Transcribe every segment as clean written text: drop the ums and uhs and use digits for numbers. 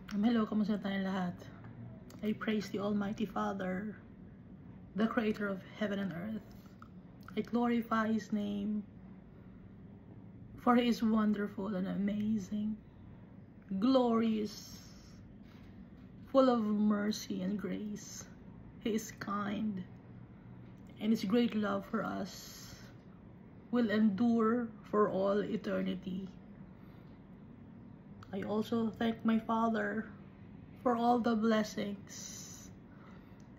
Hello, kamusta tayong lahat? I praise the Almighty Father, the Creator of heaven and earth. I glorify His name, for He is wonderful and amazing, glorious, full of mercy and grace. He is kind, and His great love for us will endure for all eternity. I also thank my Father for all the blessings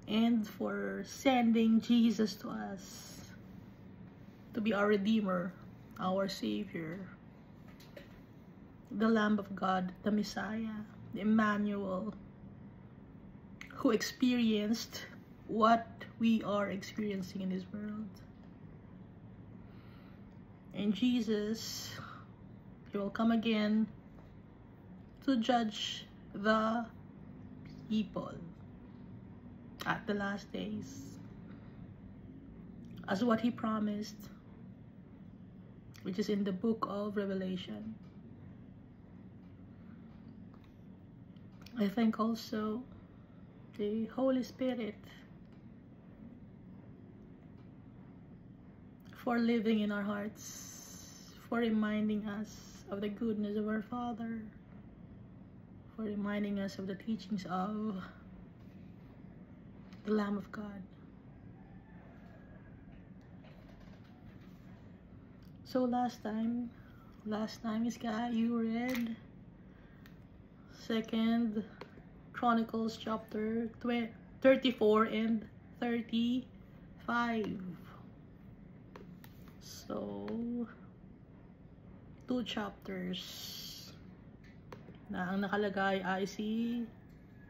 and for sending Jesus to us to be our Redeemer, our Savior, the Lamb of God, the Messiah, the Emmanuel, who experienced what we are experiencing in this world. And Jesus, He will come again to judge the people at the last days, as what He promised, which is in the book of Revelation. I thank also the Holy Spirit for living in our hearts, for reminding us of the goodness of our Father, for reminding us of the teachings of the Lamb of God. So last time you read 2 Chronicles chapter 34 and 35. So 2 chapters na ang nakalagay ay si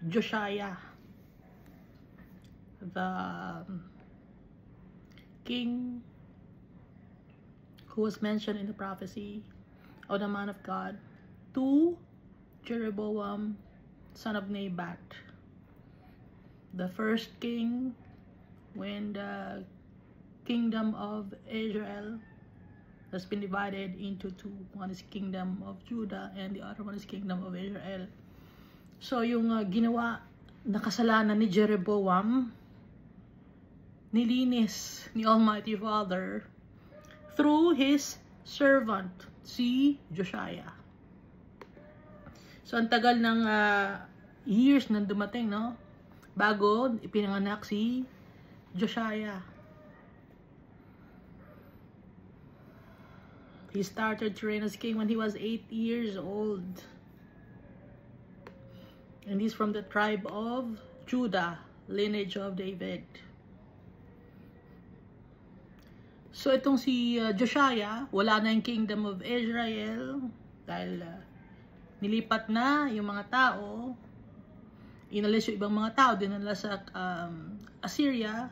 Josiah, the king who was mentioned in the prophecy of the man of God, to Jeroboam, son of Nebat, the first king when the kingdom of Israel has been divided into two. One is kingdom of Judah and the other one is kingdom of Israel. So yung ginawa na kasalanan ni Jeroboam, nilinis ni Almighty Father through His servant, si Josiah. So ang tagal ng years nang dumating, no? Bago ipinanganak si Josiah. He started to reign as king when he was 8 years old. And he's from the tribe of Judah, lineage of David. So itong si Josiah, wala na yung kingdom of Israel dahil nilipat na yung mga tao, inalis yung ibang mga tao, dinala sa Assyria.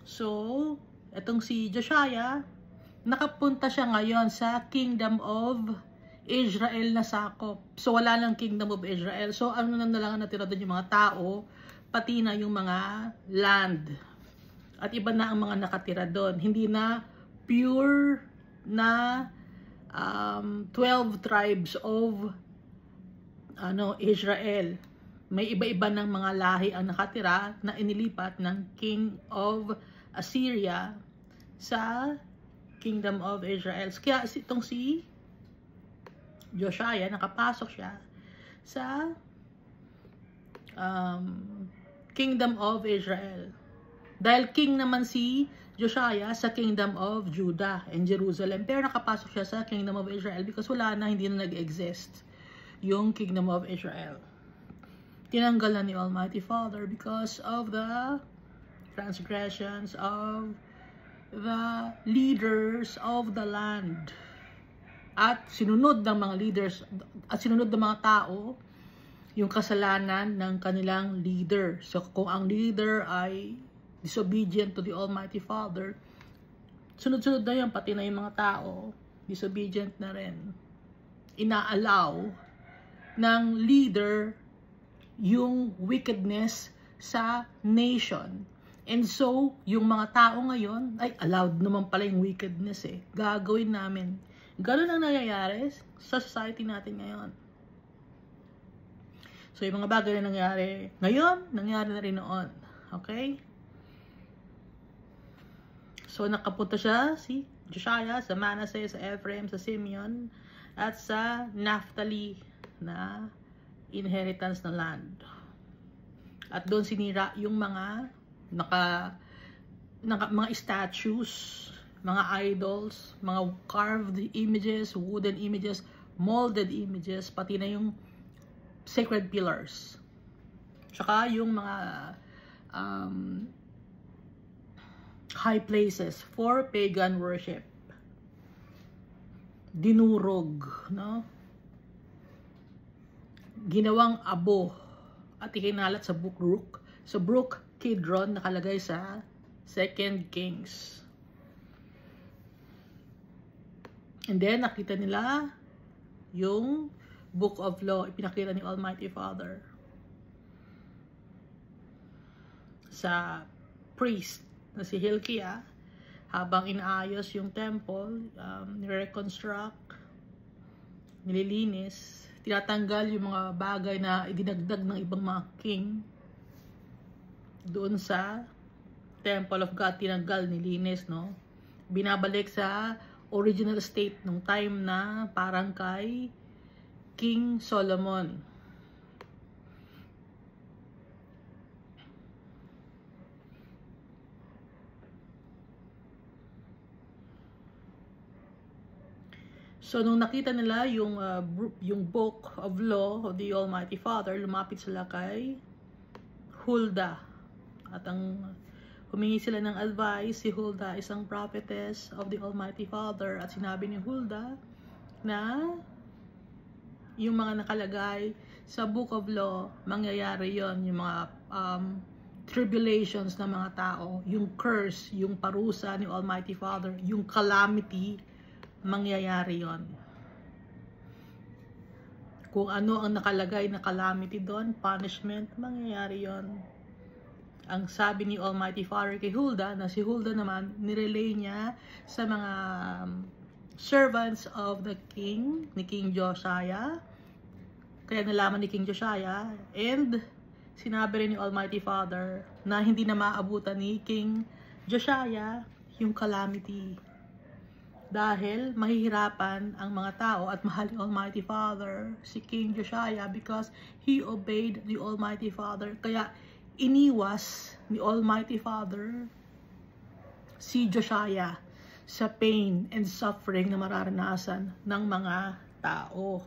So itong si Josiah, nakapunta siya ngayon sa kingdom of Israel na sakop. So wala lang kingdom of Israel. So ano na lang natira doon yung mga tao, pati na yung mga land. At iba na ang mga nakatira doon. Hindi na pure na 12 tribes of Israel. May iba-iba ng mga lahi ang nakatira na inilipat ng king of Assyria sa kingdom of Israel. Kaya itong si Josiah, nakapasok siya sa kingdom of Israel. Dahil king naman si Josiah sa kingdom of Judah and Jerusalem. Pero nakapasok siya sa kingdom of Israel because wala na, hindi na nag-exist yung kingdom of Israel. Tinanggal na ni Almighty Father because of the transgressions of the leaders of the land. At sinunod ng mga leaders, at sinunod ng mga tao yung kasalanan ng kanilang leader. So kung ang leader ay disobedient to the Almighty Father, sunod-sunod na yan, pati na yung mga tao, disobedient na rin. Inaalaw ng leader yung wickedness sa nation. And so, yung mga tao ngayon, ay allowed naman pala yung wickedness eh. Gagawin namin. Ganun ang nangyayari sa society natin ngayon. So, yung mga bagay na nangyari ngayon, nangyari na rin noon. Okay? So, nakapunta siya, si Josiah, sa Manasseh, sa Ephraim, sa Simeon, at sa Naphtali na inheritance na land. At doon sinira yung mga mga statues, mga idols, mga carved images, wooden images, molded images, pati na yung sacred pillars. Tsaka yung mga high places for pagan worship. Dinurog, no? Ginawang abo at ikinalat sa Brook Kidron, nakalagay sa 2 Kings. And then nakita nila yung Book of Law, ipinakita ni Almighty Father sa priest na si Hilkiah, habang inaayos yung temple, nireconstruct, nililinis, tinatanggal yung mga bagay na idinagdag ng ibang mga king doon sa Temple of God, tinanggal, nilinis, no? Binabalik sa original state nung time na parang kay King Solomon. So, nung nakita nila yung Book of Law of the Almighty Father, lumapit sila kay Huldah. At humingi sila ng advice. Si Huldah, isang prophetess of the Almighty Father. At sinabi ni Huldah na yung mga nakalagay sa Book of Law, mangyayari yon, yung mga tribulations ng mga tao, yung curse, yung parusa ni Almighty Father, yung calamity, mangyayari yon. Kung ano ang nakalagay na calamity doon, punishment, mangyayari yon. Ang sabi ni Almighty Father kay Huldah, na si Huldah naman, nirelay niya sa mga servants of the king, ni King Josiah. Kaya nalaman ni King Josiah, and sinabi rin ni Almighty Father na hindi na maabutan ni King Josiah yung calamity. Dahil mahihirapan ang mga tao at mahal ni Almighty Father si King Josiah because he obeyed the Almighty Father. Kaya iniwas ni Almighty Father si Josiah sa pain and suffering na mararanasan ng mga tao.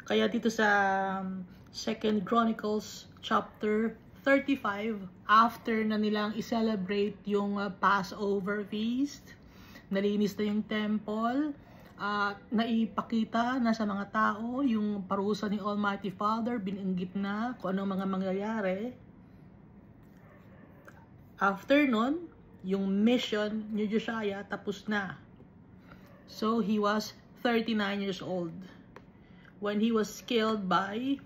Kaya dito sa 2 Chronicles chapter 35, after na nilang i-celebrate yung Passover feast, nalinis na yung temple, naipakita na sa mga tao yung parusa ni Almighty Father, binanggit na kung anong mga mangyayari. After nun, yung mission ni Josiah tapos na. So, he was 39 years old when he was killed by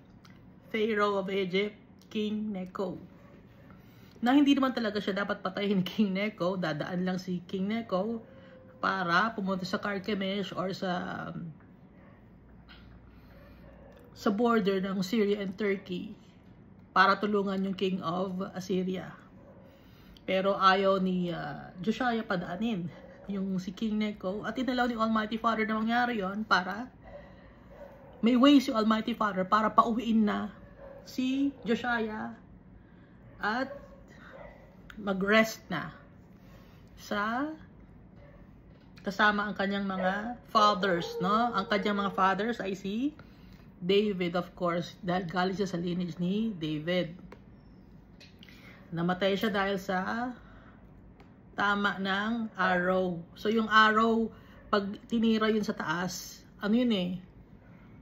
Pharaoh of Egypt, King Necho. Na hindi naman talaga siya dapat patayin King Necho, dadaan lang si King Necho para pumunta sa Carchemish or sa border ng Syria and Turkey para tulungan yung King of Assyria. Pero ayaw ni Josiah padaanin yung si King Necho, at inalaw ni Almighty Father na mangyari yon para may way si Almighty Father para pauwiin na si Josiah at mag-rest na sa kasama ang kanyang mga fathers, no? Ang kanyang mga fathers ay si David, of course, dahil galing siya sa lineage ni David. Namatay siya dahil sa tama ng arrow. So yung arrow, pag tinira yun sa taas, ano yun eh,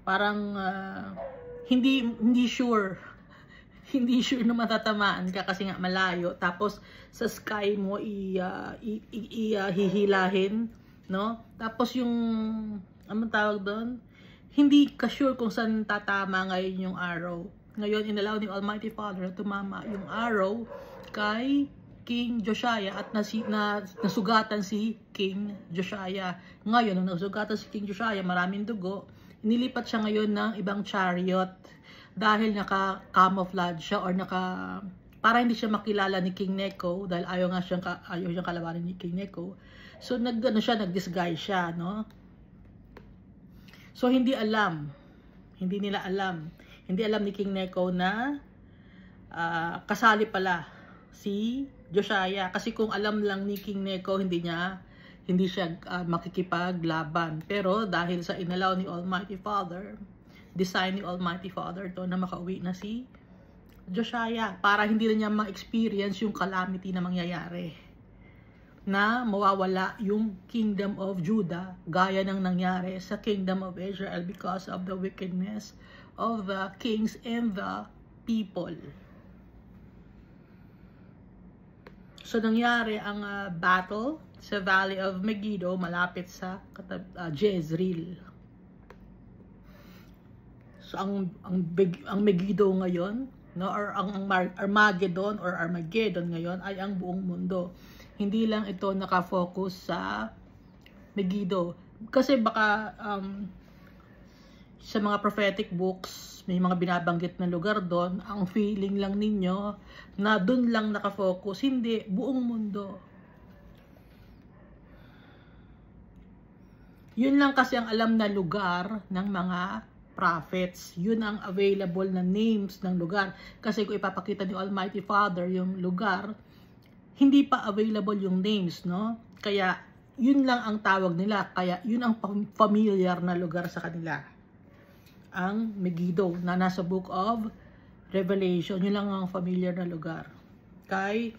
parang hindi sure hindi sure na matatamaan ka kasi nga malayo, tapos sa sky mo hihilahin, no? Tapos yung anong tawag doon, hindi ka sure kung saan tatama ngayon yung arrow. Ngayon inalaw ni Almighty Father na tumama yung arrow kay King Josiah at nasugatan si King Josiah. Ngayon, nung nasugatan si King Josiah, maraming dugo, inilipat siya ngayon ng ibang chariot dahil naka-camouflage siya or para hindi siya makilala ni King Necho dahil ayaw siyang kalabanin ni King Necho. So nag-disguise siya, no? So hindi nila alam ni King Necho na kasali pala si Josiah, kasi kung alam lang ni King Necho hindi siya makikipaglaban. Pero dahil sa inalaw ni Almighty Father, design ni Almighty Father to na makauwi na si Josiah para hindi na niya ma-experience yung calamity na mangyayari, na mawawala yung Kingdom of Judah gaya ng nangyari sa Kingdom of Israel because of the wickedness of the kings and the people. So nangyari ang battle sa Valley of Megiddo malapit sa Jezreel. So ang Megiddo ngayon, no, or ang Armageddon ngayon ay ang buong mundo. Hindi lang ito nakafocus sa Megiddo. Kasi baka sa mga prophetic books, may mga binabanggit na lugar doon, ang feeling lang ninyo na doon lang nakafocus. Hindi, buong mundo. Yun lang kasi ang alam na lugar ng mga prophets. Yun ang available na names ng lugar. Kasi kung ipapakita ni Almighty Father yung lugar, hindi pa available yung names, no? Kaya yun lang ang tawag nila. Kaya yun ang familiar na lugar sa kanila. Ang Megiddo na nasa Book of Revelation. Yun lang ang familiar na lugar kay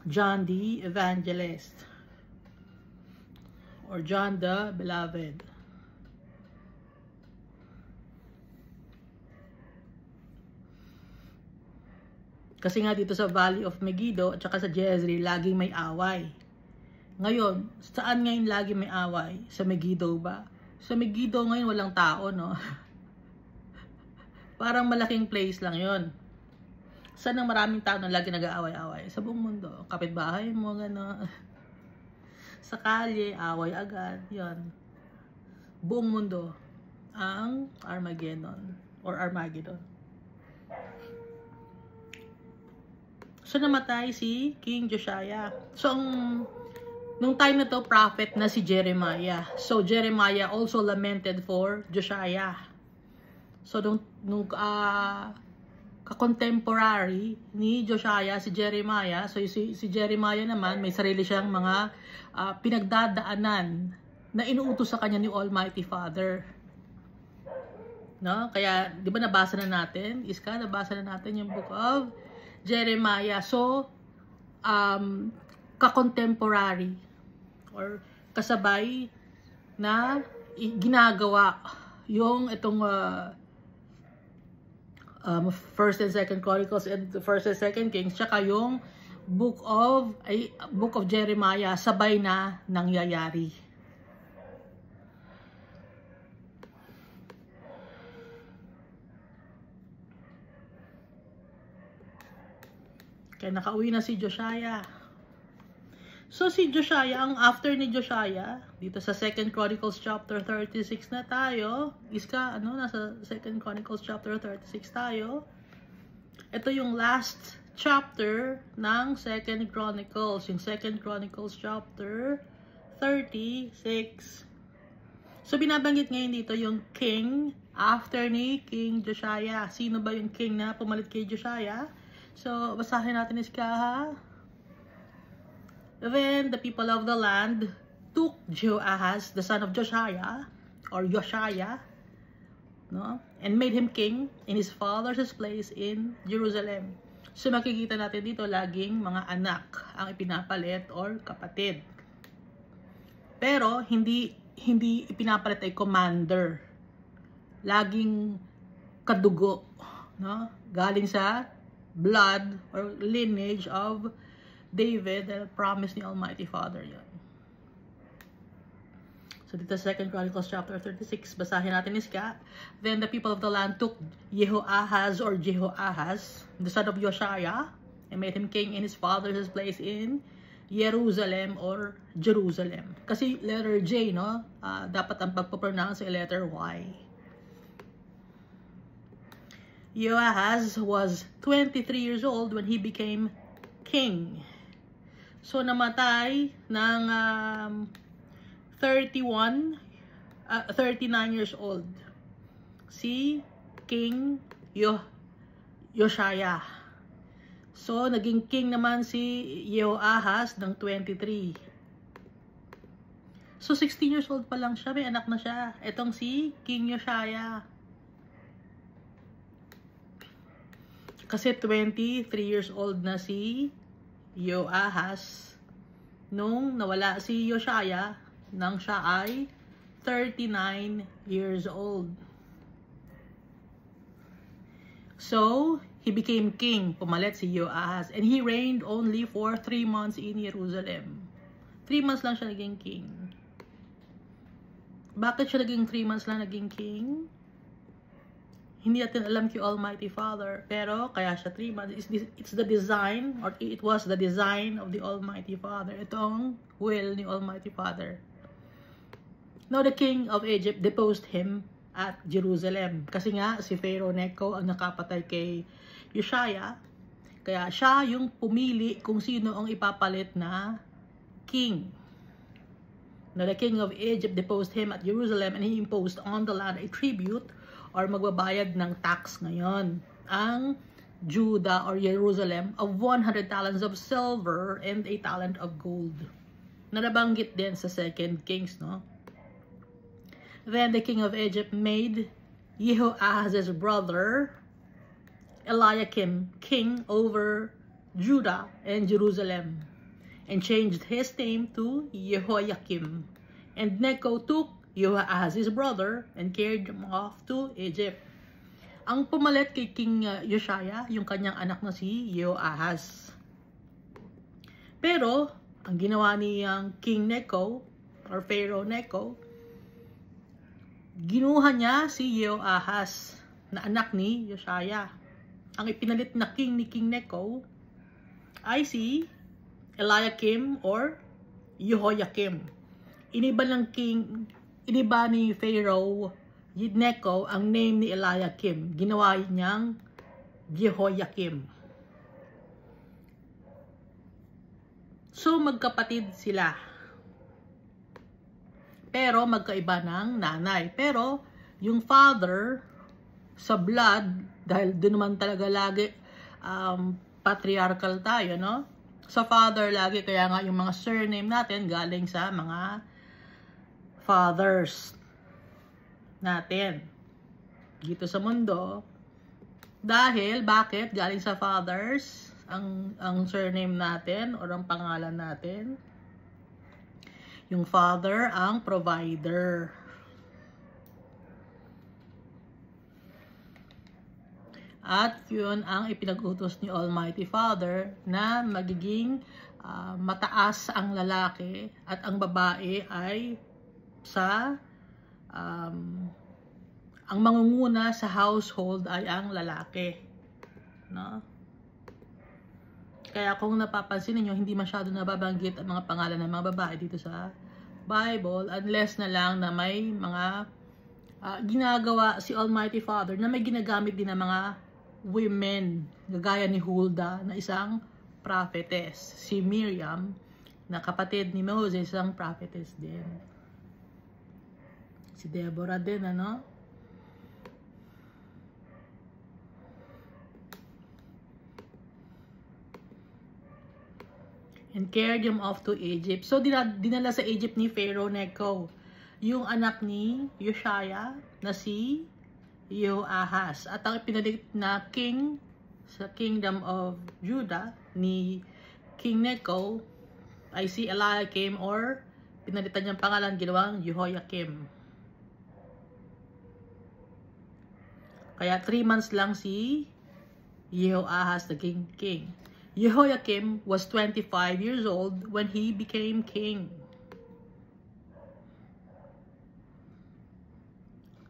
John the Evangelist or John the Beloved. Kasi nga dito sa Valley of Megiddo at saka sa Jezreel, laging may away. Ngayon, saan ngayon laging may away? Sa Megiddo ba? Sa Megiddo ngayon walang tao, no? Parang malaking place lang yon. Saan ang maraming tao na lagi nag-aaway-away? Sa buong mundo. Kapitbahay mo, gano'n. Sa kalye, away agad. Yon. Buong mundo ang Armageddon or Armageddon. So namatay si King Josiah. So nung time na to, prophet na si Jeremiah. So Jeremiah also lamented for Josiah. So nung ka-contemporary ni Josiah si Jeremiah, so si Jeremiah naman may sarili siyang mga pinagdadaanan na inuutos sa kanya ni Almighty Father. No? Kaya di ba nabasa na natin? Nabasa na natin yung Book of Jeremiah. So, ka-contemporary or kasabay na ginagawa yung itong First and Second Chronicles and First and Second Kings, tsaka yung Book of Jeremiah, sabay na nangyayari. Kaya nakauwi na si Josiah. So si Josiah, ang after ni Josiah, dito sa 2 Chronicles chapter 36 na tayo. Nasa 2 Chronicles chapter 36 tayo. Ito yung last chapter ng 2 Chronicles. Yung 2 Chronicles chapter 36. So binabanggit ngayon dito yung king after ni King Josiah. Sino ba yung king na pumalit kay Josiah? So, basahin natin ha. Then the people of the land took Jehoahaz, the son of Josiah, or Josiah, no, and made him king in his father's place in Jerusalem. So, makikita natin dito laging mga anak ang ipinapalit or kapatid. Pero, hindi ipinapalit ay commander. Laging kadugo, no? Galing sa blood or lineage of David that promised ni Almighty Father yan. So dito sa 2 Chronicles chapter 36, basahin natin Then the people of the land took Jehoahaz, the son of Josiah, and made him king in his father's place in Jerusalem or Jerusalem. Kasi letter J, no? Dapat ang pagpapronounce ay letter Y. Jehoahaz was 23 years old when he became king. So, namatay ng 39 years old si King Josiah. So, naging king naman si Jehoahaz ng 23. So, 16 years old pa lang siya. May anak na siya. Itong si King Josiah. Kasi 23 years old na si Jehoahaz nung nawala si Josiah nang siya ay 39 years old. So, he became king. Pumalit si Jehoahaz. And he reigned only for 3 months in Jerusalem. 3 months lang siya naging king. Bakit siya naging 3 months lang naging king? Hindi natin alam kay Almighty Father. Pero, kaya siya 3 months. It's the design, or it was the design of the Almighty Father. Ito ang will ni Almighty Father. Now, the king of Egypt deposed him at Jerusalem. Kasi nga, si Pharaoh Necho ang nakapatay kay Josiah. Kaya siya yung pumili kung sino ang ipapalit na king. Now, the king of Egypt deposed him at Jerusalem, and he imposed on the land a tribute or magbabayad ng tax ngayon ang Judah or Jerusalem of 100 talents of silver and a talent of gold. Nabanggit din sa 2 Kings, no? Then the king of Egypt made Jehoahaz's brother Eliakim king over Judah and Jerusalem, and changed his name to Jehoiakim. And Necho took Jehoahaz's brother and carried him off to Egypt. Ang pumalit kay King Josiah, yung kanyang anak na si Jehoahaz. Pero, ang ginawa ni King Necho, or Pharaoh Necho, ginuha niya si Jehoahaz, na anak ni Josiah. Ang ipinalit na king ni King Necho ay si Eliakim or Jehoiakim. Iniba ni Pharaoh Necho ang name ni Eliakim. Ginawa niyang Jehoiakim. So, magkapatid sila. Pero, magkaiba ng nanay. Pero, yung father, sa blood, dahil doon naman talaga lagi patriarchal tayo, no? Sa father lagi, kaya nga yung mga surname natin galing sa mga fathers natin dito sa mundo. Dahil, bakit? Galing sa fathers ang surname natin or ang pangalan natin. Yung father ang provider. At yun ang ipinag-utos ni Almighty Father na magiging mataas ang lalaki at ang babae ay ang mangunguna sa household ay ang lalaki, no? Kaya kung napapansin niyo, hindi masyado nababanggit ang mga pangalan ng mga babae dito sa Bible, unless na lang na may mga ginagawa si Almighty Father na may ginagamit din ng mga women, gagaya ni Huldah na isang prophetess, si Miriam na kapatid ni Moses, isang prophetess din. Si Deborah din, ano? And carried him off to Egypt. So, dinala sa Egypt ni Pharaoh Necho yung anak ni Josiah na si Jehoahaz. At ang pinalit na king sa kingdom of Judah ni King Necho ay si Eliakim, or pinalitan niyang pangalan, ginawang Jehoiakim. Kaya 3 months lang si Jehoahaz naging king. Jehoiakim was 25 years old when he became king.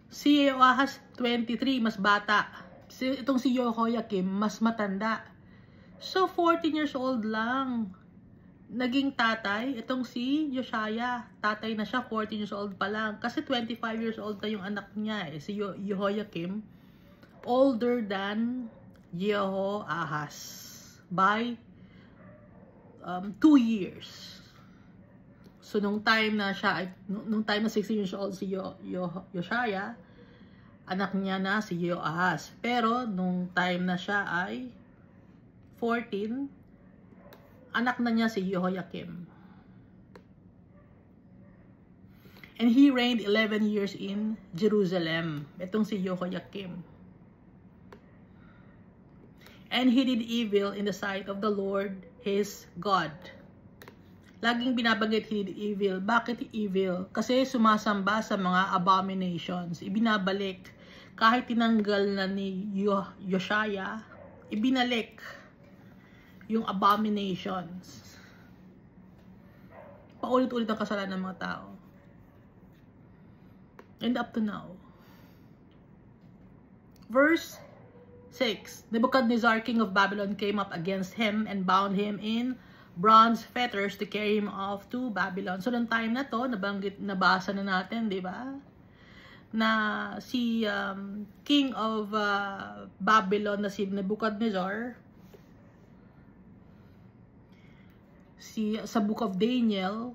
Si Jehoahaz 23, mas bata. Itong si Jehoiakim mas matanda. So, 14 years old lang. Naging tatay, itong si Josiah. Tatay na siya, 14 years old pa lang. Kasi 25 years old na yung anak niya, si Jehoiakim. Older than Jehoahaz by 2 years. So, nung time na 16 years old si Josiah, anak niya na si Jehoahaz. Pero, nung time na siya ay 14, anak na niya si Jehoiakim. And he reigned 11 years in Jerusalem. Itong si Jehoiakim. And he did evil in the sight of the Lord his God. Laging binabanggit he did evil. Bakit evil? Kasi sumasamba sa mga abominations. Ibinabalik. Kahit tinanggal na ni Josiah, ibinalik yung abominations. Paulit-ulit ang kasalanan ng mga tao. And up to now. Verse 6. Nebuchadnezzar, king of Babylon, came up against him and bound him in bronze fetters to carry him off to Babylon. So, noong time na to, nabasa na natin, di ba? Na si king of Babylon na si Nebuchadnezzar, sa book of Daniel,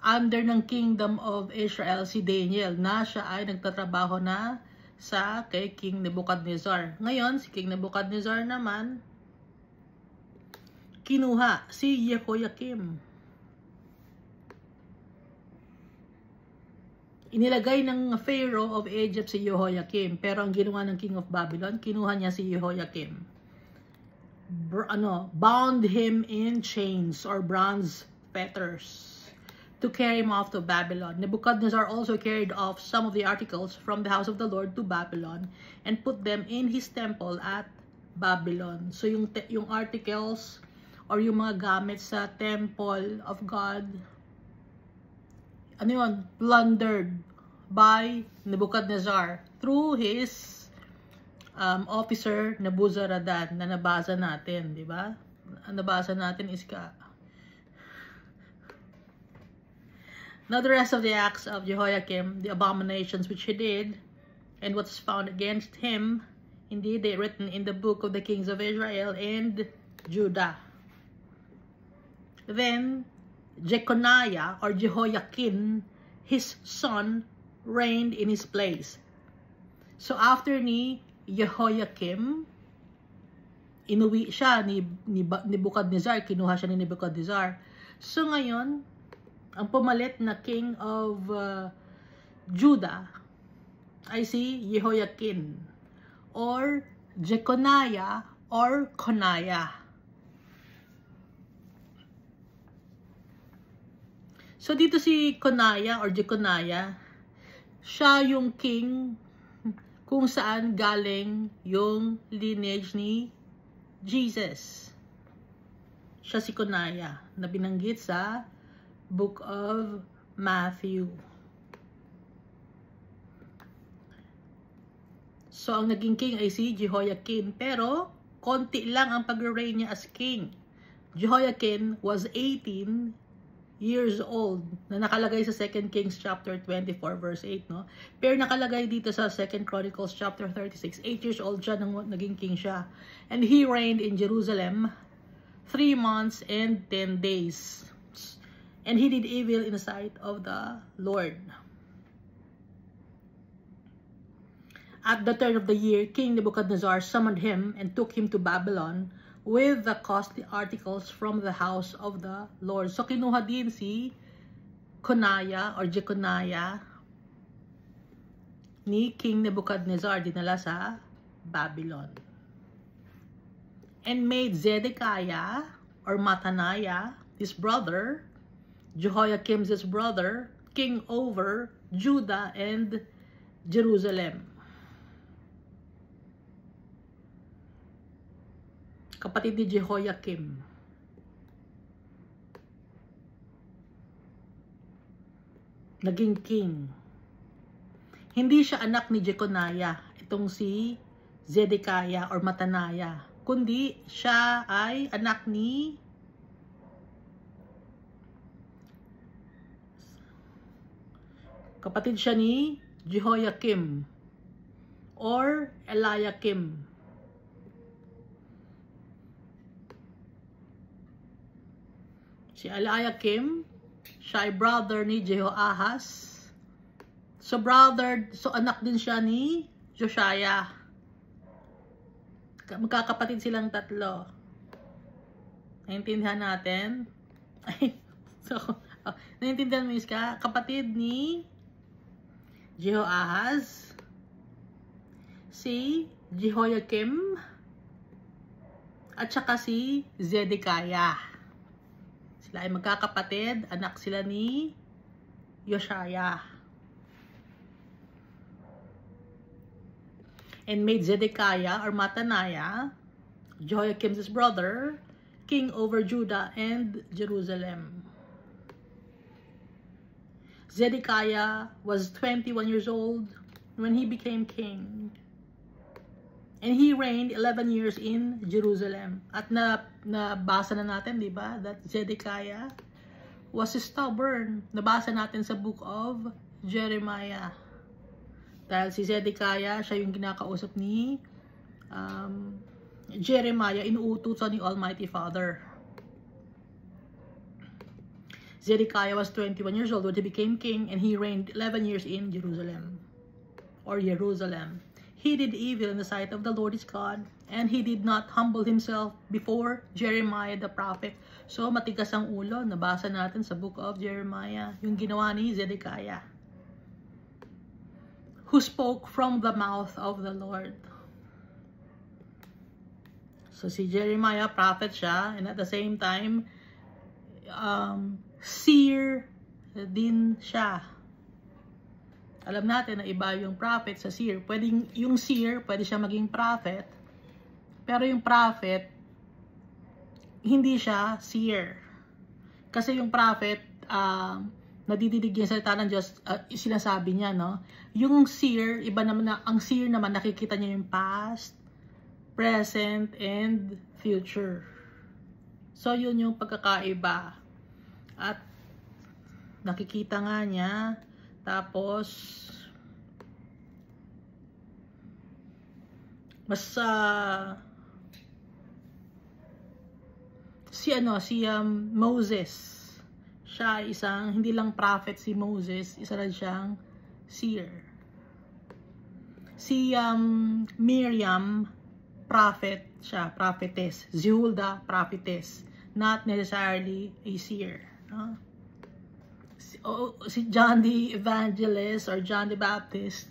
under ng kingdom of Israel, si Daniel, na siya ay nagtatrabaho na sa kay King Nebuchadnezzar. Ngayon, si King Nebuchadnezzar naman, kinuha si Jehoiakim. Inilagay ng Pharaoh of Egypt si Jehoiakim, pero ang ginawa ng King of Babylon, kinuha niya si Jehoiakim. Bound him in chains or bronze fetters to carry him off to Babylon. Nebuchadnezzar also carried off some of the articles from the house of the Lord to Babylon and put them in his temple at Babylon. So yung articles or yung mga gamit sa temple of God, plundered by Nebuchadnezzar through his officer Nebuzaradan na nabasa natin, di ba? Ang nabasa natin is Now the rest of the acts of Jehoiakim, the abominations which he did, and what's found against him, indeed they are written in the book of the kings of Israel and Judah. Then Jeconiah or Jehoiakim, his son, reigned in his place. So after ni Jehoiakim, inuwi siya ni Nebuchadnezzar, kinuha siya ni Nebuchadnezzar. So ngayon, ang pumalit na king of Judah ay si Jehoiakim or Jeconiah or Coniah. So dito si Coniah or Jeconiah, siya yung king kung saan galing yung lineage ni Jesus. Siya si Coniah na binanggit sa book of Matthew. So, ang naging king ay si Jehoiakim. Pero, konti lang ang pag-reign niya as king. Jehoiakim was 18 years old na nakalagay sa 2 Kings chapter 24 verse 8, no? Pero nakalagay dito sa 2 Chronicles chapter 36, 8 years old siya nang naging king siya. And he reigned in Jerusalem 3 months and 10 days. And he did evil in the sight of the Lord. At the turn of the year, King Nebuchadnezzar summoned him and took him to Babylon with the costly articles from the house of the Lord. So, kinuha din si Coniah or Jeconiah ni King Nebuchadnezzar, dinala sa Babylon. And made Zedekiah or Mataniah, his brother, Jehoiakim's his brother, king over Judah and Jerusalem. Kapatid ni Jehoiakim. Naging king. Hindi siya anak ni Jeconiah, itong si Zedekiah or Mataniah. kundi siya ay anak ni kapatid siya ni Jehoiakim or Eliakim. Si Eliakim, siya ay brother ni Jehoahaz. So anak din siya ni Josiah. Magkakapatid silang tatlo. Naintindihan natin? Naintindihan mo Iska? Kapatid ni Jehoahaz, si Jehoiakim, at saka si Zedekiah. Sila ay magkakapatid, anak sila ni Josiah. And made Zedekiah or Mataniah, Jehoiakim's brother, king over Judah and Jerusalem. Zedekiah was 21 years old when he became king. And he reigned 11 years in Jerusalem. At nabasa na natin, di ba? That Zedekiah was stubborn. Nabasa natin sa book of Jeremiah. Dahil si Zedekiah, siya yung kinakausap ni Jeremiah, inuutusan ni Almighty Father. Zedekiah was 21 years old when he became king, and he reigned 11 years in Jerusalem. Or Jerusalem. He did evil in the sight of the Lord his God, and he did not humble himself before Jeremiah the prophet. So, matigas ang ulo. Nabasa natin sa book of Jeremiah, yung ginawa ni Zedekiah, who spoke from the mouth of the Lord. So, si Jeremiah, prophet siya, and at the same time, seer din siya. Alam natin na iba yung prophet sa seer. Yung seer, pwede siya maging prophet, pero yung prophet, hindi siya seer. Kasi yung prophet, nadididig yung salita ng Diyos, sinasabi niya, no? Yung seer, iba naman ang seer naman, nakikita niya yung past, present, and future. So, yun yung pagkakaiba. At, nakikita nga niya, tapos, mas, si Moses, siya isang, hindi lang prophet si Moses, isa rin siyang seer. Si Miriam, prophet siya, prophetess. Zihulda, prophetess. Not necessarily a seer. No? Si John the Evangelist or John the Baptist,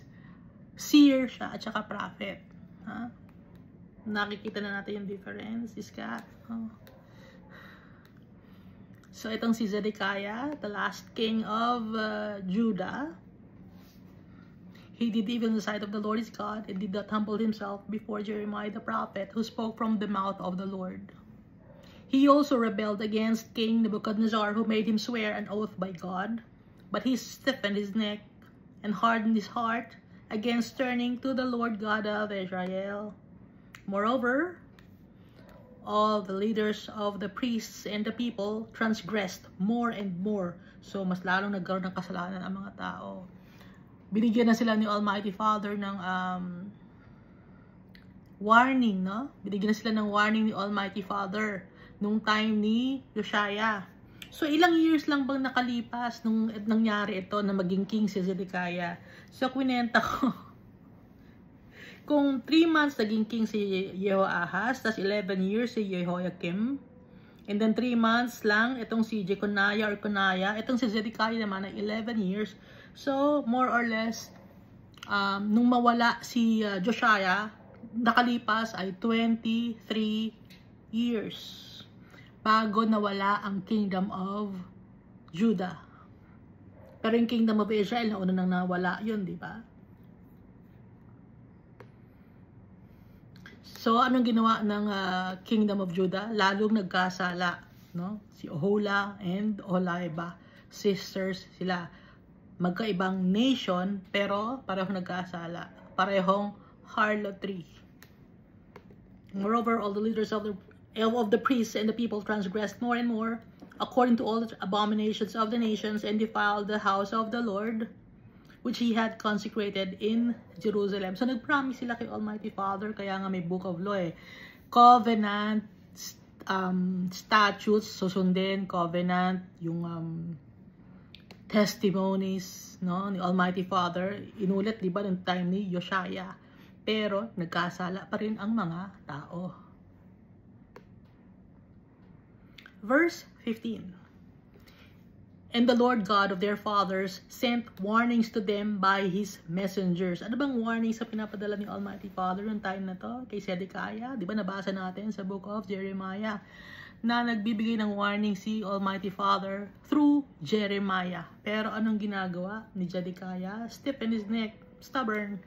seer siya at saka prophet. Huh? Nakikita na natin yung difference, Iska. Oh. So, itong si Zedekiah, the last king of Judah, he did evil in the sight of the Lord his God, and did not humble himself before Jeremiah the prophet, who spoke from the mouth of the Lord. He also rebelled against King Nebuchadnezzar, who made him swear an oath by God, but he stiffened his neck and hardened his heart against turning to the Lord God of Israel. Moreover, all the leaders of the priests and the people transgressed more and more. So, mas lalong nagkaroon ng kasalanan ang mga tao. Binigyan na sila ni Almighty Father ng warning, no? Binigyan na sila ng warning ni Almighty Father nung time ni Josiah. So, ilang years lang bang nakalipas nung nangyari ito na maging king si Zedekiah? So, kwinenta ko. Kung 3 months naging king si Jehoahaz, tas 11 years si Jehoiakim, and then 3 months lang itong si Jeconiah or Coniah, itong si Zedekiah naman ay 11 years. So, more or less, nung mawala si Josiah, nakalipas ay 23 years bago nawala ang kingdom of Judah. Pero yung kingdom of Israel, nauna nang nawala yun, di ba? So, anong ginawa ng kingdom of Judah? Lalong nagkasala, no? Si Ohola and Oholiba, sisters sila. Magkaibang nation, pero parehong nagkasala. Parehong harlotry. Moreover, all the leaders of the priests and the people transgressed more and more, according to all the abominations of the nations, and defiled the house of the Lord, which He had consecrated in Jerusalem. So, nag-promise sila kay Almighty Father, kaya nga may Book of Law eh. Covenant, statutes, susundin, covenant, yung testimonies, no, ni Almighty Father. Inulit, di ba, ng time ni Josiah. Pero, nagkasala pa rin ang mga tao. Verse 15. And the Lord God of their fathers sent warnings to them by His messengers. Ano bang warnings sa pinapadala ni Almighty Father yung time na to? Kay Zedekiah, di ba nabasa natin sa book of Jeremiah, na nagbibigay ng warning si Almighty Father through Jeremiah. Pero anong ginagawa ni Zedekiah? Stiff in his neck, stubborn.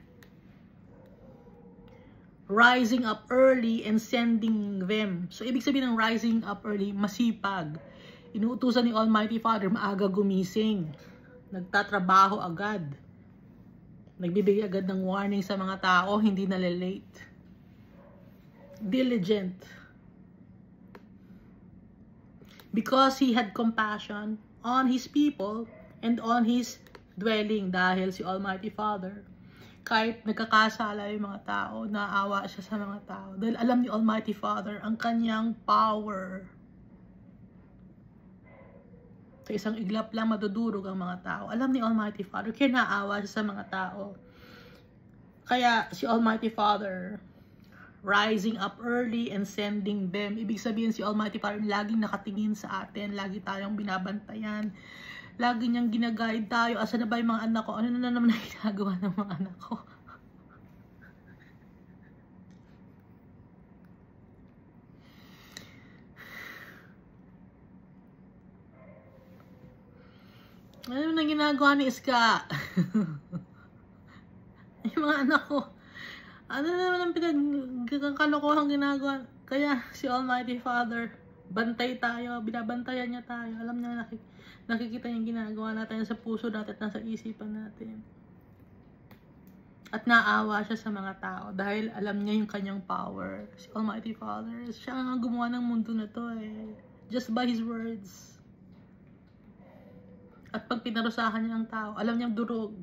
Rising up early and sending them. So, ibig sabihin ng rising up early, masipag. Inuutusan ni Almighty Father, maaga gumising. Nagtatrabaho agad. Nagbibigay agad ng warning sa mga tao, hindi nalilate. Diligent. Because He had compassion on His people and on His dwelling. Dahil si Almighty Father, kahit nagkakasala yung mga tao, naawa siya sa mga tao. Dahil alam ni Almighty Father ang kanyang power. Sa isang iglap lang madudurog ang mga tao. Alam ni Almighty Father, kaya naawa siya sa mga tao. Kaya si Almighty Father, rising up early and sending them. Ibig sabihin si Almighty Father, laging nakatingin sa atin, lagi tayong binabantayan. Lagi niyang ginaguide tayo. Asa na ba yung mga anak ko? Ano na naman ang ginagawa ng mga anak ko? Ano na ginagawa ni Iska? Yung mga anak ko. Ano na naman ang pinagkakalokohang ginagawa? Kaya si Almighty Father, bantay tayo. Binabantayan niya tayo. Alam niya nakikita yung ginagawa natin sa puso natin at nasa isipan natin. At naawa siya sa mga tao dahil alam niya yung kanyang power. Si Almighty Father, siya ang gumawa ng mundo na to eh. Just by His words. At pag pinarusahan niya ang tao, alam niya durog.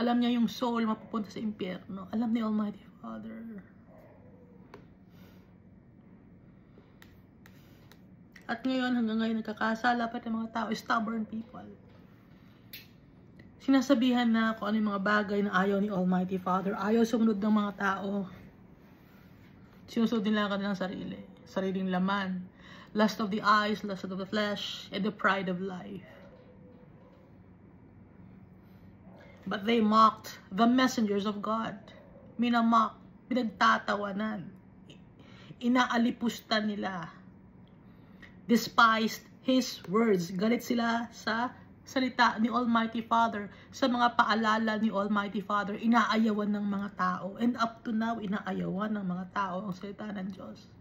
Alam niya yung soul mapupunta sa impyerno. Alam ni Almighty Father. At ngayon, hanggang ngayon, nagkakasala pa ng mga tao, stubborn people. Sinasabihan na kung ano yung mga bagay na ayaw ni Almighty Father. Ayaw sumunod ng mga tao. Sinusunod nila ang kanilang sarili. Sariling laman. Lust of the eyes, lust of the flesh, and the pride of life. But they mocked the messengers of God. Minamock, pinagtatawanan. Inaalipustan nila. Despised His words. Galit sila sa salita ni Almighty Father. Sa mga paalala ni Almighty Father, inaayawan ng mga tao. And up to now, inaayawan ng mga tao ang salita ng Diyos.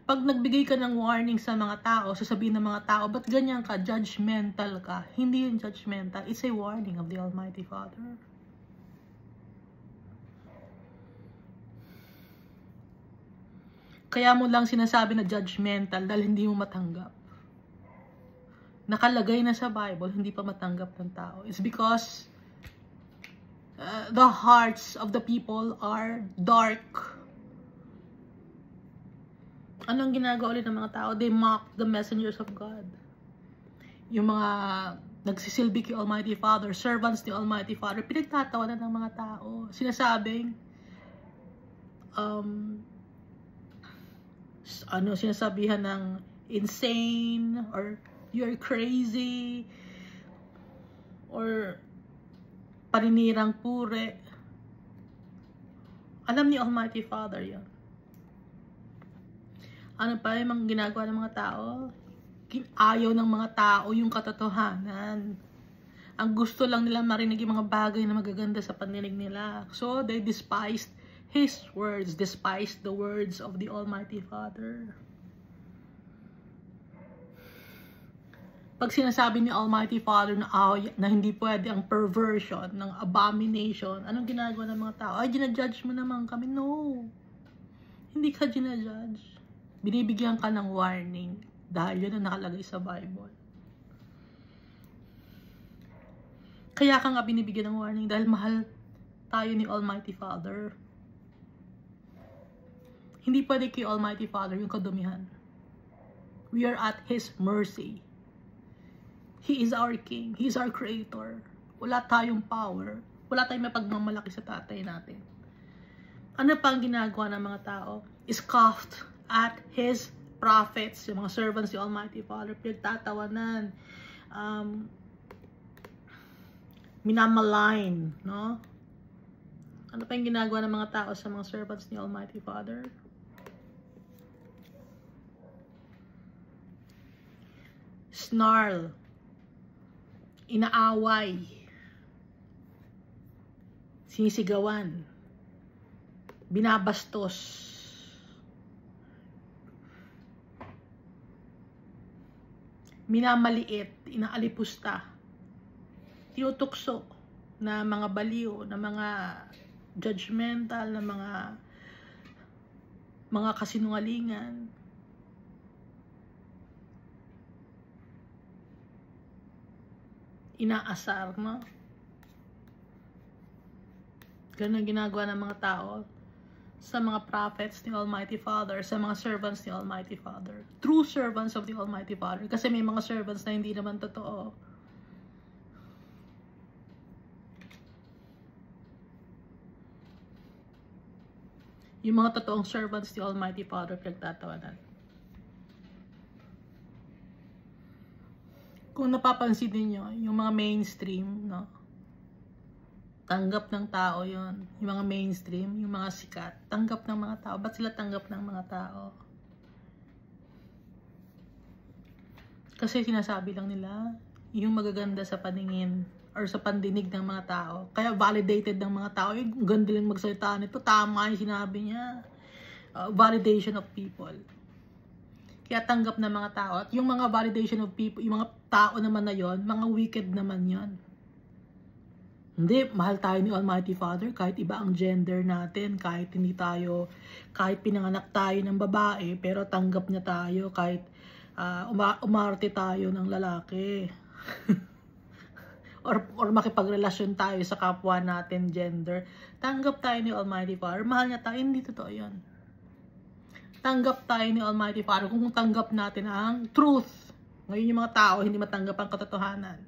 Pag nagbigay ka ng warning sa mga tao, sasabihin ng mga tao, ba't ganyan ka? Judgmental ka. Hindi yung judgmental. It's a warning of the Almighty Father. Kaya mo lang sinasabi na judgmental dahil hindi mo matanggap. Nakalagay na sa Bible, hindi pa matanggap ng tao. It's because the hearts of the people are dark. Anong ginagawa ulit ng mga tao? They mock the messengers of God. Yung mga nagsisilbi kay Almighty Father, servants ni Almighty Father, pinagtatawanan ng mga tao. Sinasabing, sinasabihan ng insane, or you're crazy, or paninirang pure. Alam ni Almighty Father yun. Ano pa yung ginagawa ng mga tao? Ayaw ng mga tao yung katotohanan. Ang gusto lang nila marinig yung mga bagay na magaganda sa paninig nila. So, they despised His words, despised the words of the Almighty Father. Pag sinasabi ni Almighty Father na hindi pwede ang perversion, ng abomination, anong ginagawa ng mga tao? Ay, ginajudge mo naman kami. No. Hindi ka ginajudge. Binibigyan ka ng warning dahil yun ang nakalagay sa Bible. Kaya ka nga binibigyan ng warning dahil mahal tayo ni Almighty Father. Hindi pwede kay Almighty Father yung kadumihan. We are at His mercy. He is our King. He is our Creator. Wala tayong power. Wala tayong mapagmamalaki sa tatay natin. Ano pa ang ginagawa ng mga tao? Scoffed at His prophets, yung mga servants ni Almighty Father, pinagtatawanan, minamalign, no? Ano pa yung ginagawa ng mga tao sa mga servants ni Almighty Father? Snarl, inaaway, sinisigawan, binabastos, minamaliit, inaalipusta, tinutukso na mga baliw, na mga judgmental, na mga kasinungalingan. Inaasar, no? Ganun ang ginagawa ng mga tao sa mga prophets ni Almighty Father, sa mga servants ni Almighty Father. True servants of the Almighty Father. Kasi may mga servants na hindi naman totoo. Yung mga totoong servants ni Almighty Father, pinagtatawanan. Kung napapansin niyo yung mga mainstream, no? Tanggap ng tao yon. Yung mga mainstream, yung mga sikat, tanggap ng mga tao. Ba't sila tanggap ng mga tao? Kasi sinasabi lang nila yung magaganda sa paningin or sa pandinig ng mga tao. Kaya validated ng mga tao. Yung ganda lang magsalita nito. Tama yung sinabi niya. Validation of people. Kaya tanggap ng mga tao. At yung mga validation of people, yung mga tao naman na yon, mga wicked naman yon. Hindi, mahal tayo ni Almighty Father kahit iba ang gender natin, kahit hindi tayo, kahit pinanganak tayo ng babae, pero tanggap niya tayo kahit umarte tayo ng lalaki. or makipagrelasyon tayo sa kapwa natin gender. Tanggap tayo ni Almighty Father. Mahal niya tayo. Hindi totoo yun. Tanggap tayo ni Almighty Father kung tanggap natin ang truth. Ngayon yung mga tao hindi matanggap ang katotohanan.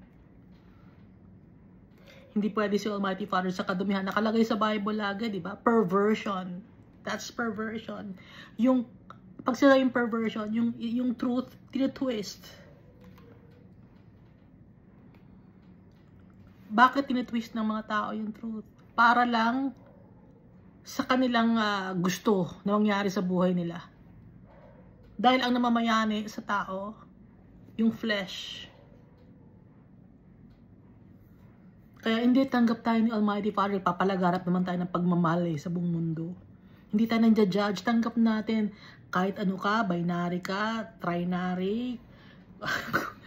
Hindi pwede si Almighty Father sa kadumihan. Nakalagay sa Bible lagi, di ba? Perversion. That's perversion. Yung pag sila yung perversion, yung truth, tinitwist. Bakit tinitwist ng mga tao yung truth? Para lang sa kanilang gusto na mangyari sa buhay nila. Dahil ang namamayani sa tao, yung flesh. Kaya hindi tanggap tayo ni Almighty Father, papalagarap naman tayo ng pagmamahal sa buong mundo. Hindi tayo nandiya-judge, tanggap natin kahit ano ka, binary ka, trinary,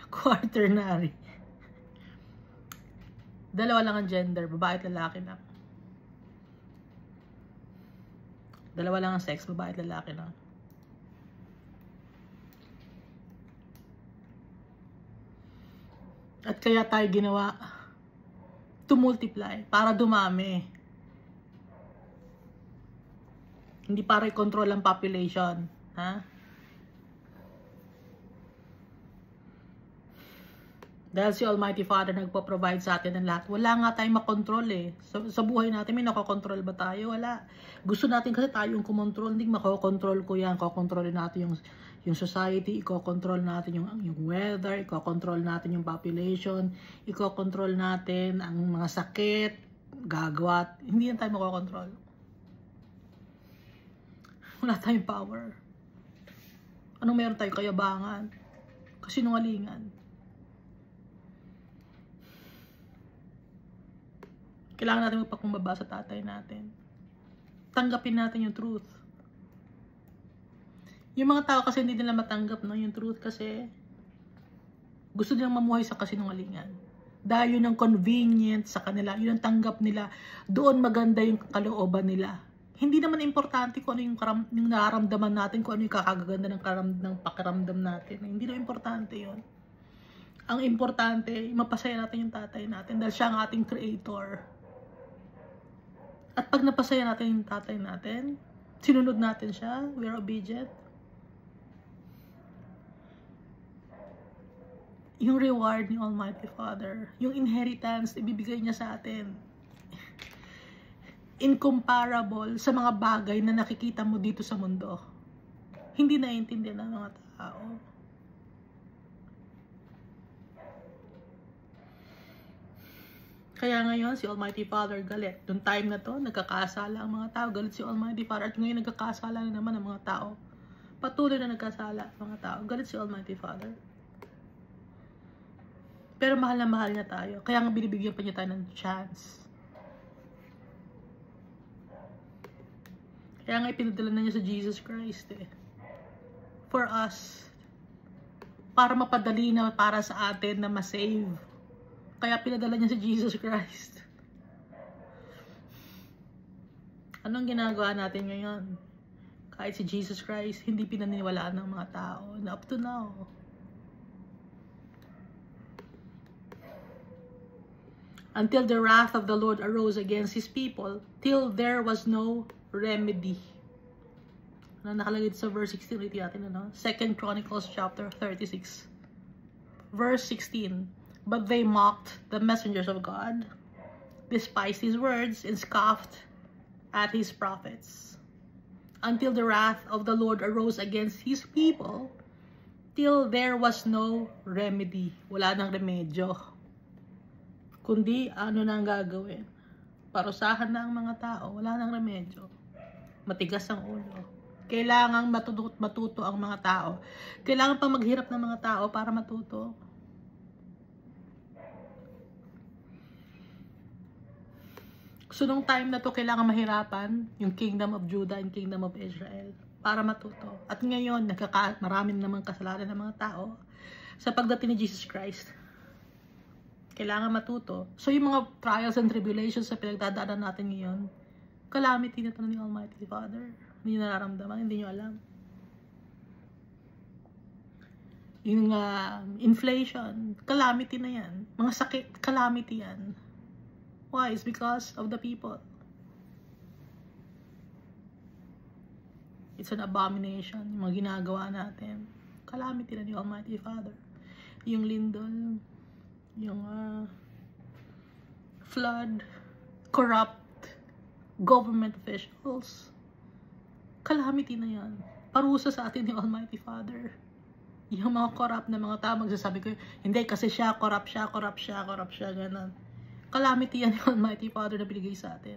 quaternary. Dalawa lang ang gender, babae at lalaki lang. Dalawa lang ang sex, babae at lalaki lang. At kaya tayo ginawa to multiply, para dumami. Hindi para i-control ang population. Ha? Dahil si Almighty Father nagpo-provide sa atin ng lahat. Wala nga tayong makontrol eh. Sa buhay natin, may nakokontrol ba tayo? Wala. Gusto natin kasi tayong kumontrol. Hindi makokontrol ko yan. Kokontrolin natin yung society. Iko-control natin yung weather. Iko-control natin yung population. Iko-control natin ang mga sakit. Gagawat. Hindi yan tayo makokontrol. Wala tayong power. Anong meron tayo? Kayabangan. Kasinungalingan. Kailangan natin magpakumbaba sa tatay natin. Tanggapin natin yung truth. Yung mga tao kasi hindi nila matanggap yung truth kasi gusto nilang mamuhay sa kasinungalingan. Dahil yun ang convenient sa kanila, yun ang tanggap nila. Doon maganda yung kalooban nila. Hindi naman importante kung ano yung nararamdaman natin, kung ano yung kakagaganda ng pakiramdam natin. Hindi na importante yon. Ang importante, mapasaya natin yung tatay natin dahil siya ang ating creator. At pag napasaya natin yung tatay natin, sinunod natin siya, we're obedient, yung reward ni Almighty Father, yung inheritance ibibigay niya sa atin, incomparable sa mga bagay na nakikita mo dito sa mundo. Hindi naiintindihan ng mga tao. Kaya ngayon, si Almighty Father galit. Noong time na to, nagkakasala ang mga tao. Galit si Almighty Father. At ngayon, nagkakasala na naman ang mga tao. Patuloy na nagkasala ang mga tao. Galit si Almighty Father. Pero mahal na mahal niya tayo. Kaya nga binibigyan pa niya tayo ng chance. Kaya nga ipinadala na niya sa Jesus Christ for us. Para mapadali na para sa atin na ma-save. Kaya pinadala niya si Jesus Christ. Anong ginagawa natin ngayon? Kahit si Jesus Christ, hindi pinaniniwalaan ng mga tao. Na up to now. Until the wrath of the Lord arose against His people, till there was no remedy. Ano nakalagay sa verse 16? Ulitin natin, ano? 2 Chronicles chapter 36. Verse 16. But they mocked the messengers of God, despised His words, and scoffed at His prophets. Until the wrath of the Lord arose against His people, till there was no remedy. Wala nang remedyo. Kundi, ano nang gagawin? Parusahan na ang mga tao. Wala nang remedyo. Matigas ang ulo. Kailangang matuto ang mga tao. Kailangan pa maghirap ng mga tao para matuto. So, nung time na to, kailangan mahirapan yung Kingdom of Judah and Kingdom of Israel para matuto. At ngayon, marami naman kasalanan ng mga tao sa pagdating ni Jesus Christ. Kailangan matuto. So, yung mga trials and tribulations sa pinagdadaanan natin ngayon, calamity na ito ni Almighty Father. Hindi nyo nararamdaman, hindi nyo alam. Yung inflation, calamity na yan. Mga sakit, calamity yan. Why? It's because of the people. It's an abomination. Yung mga ginagawa natin. Calamity na ni Almighty Father. Yung lindol, yung flood, corrupt government officials. Calamity na yan. Parusa sa atin ni Almighty Father. Yung mga corrupt na mga tao, magsasabi ko, hindi kasi siya, corrupt siya, ganun. Calamity yan yung Almighty Father na binigay sa atin.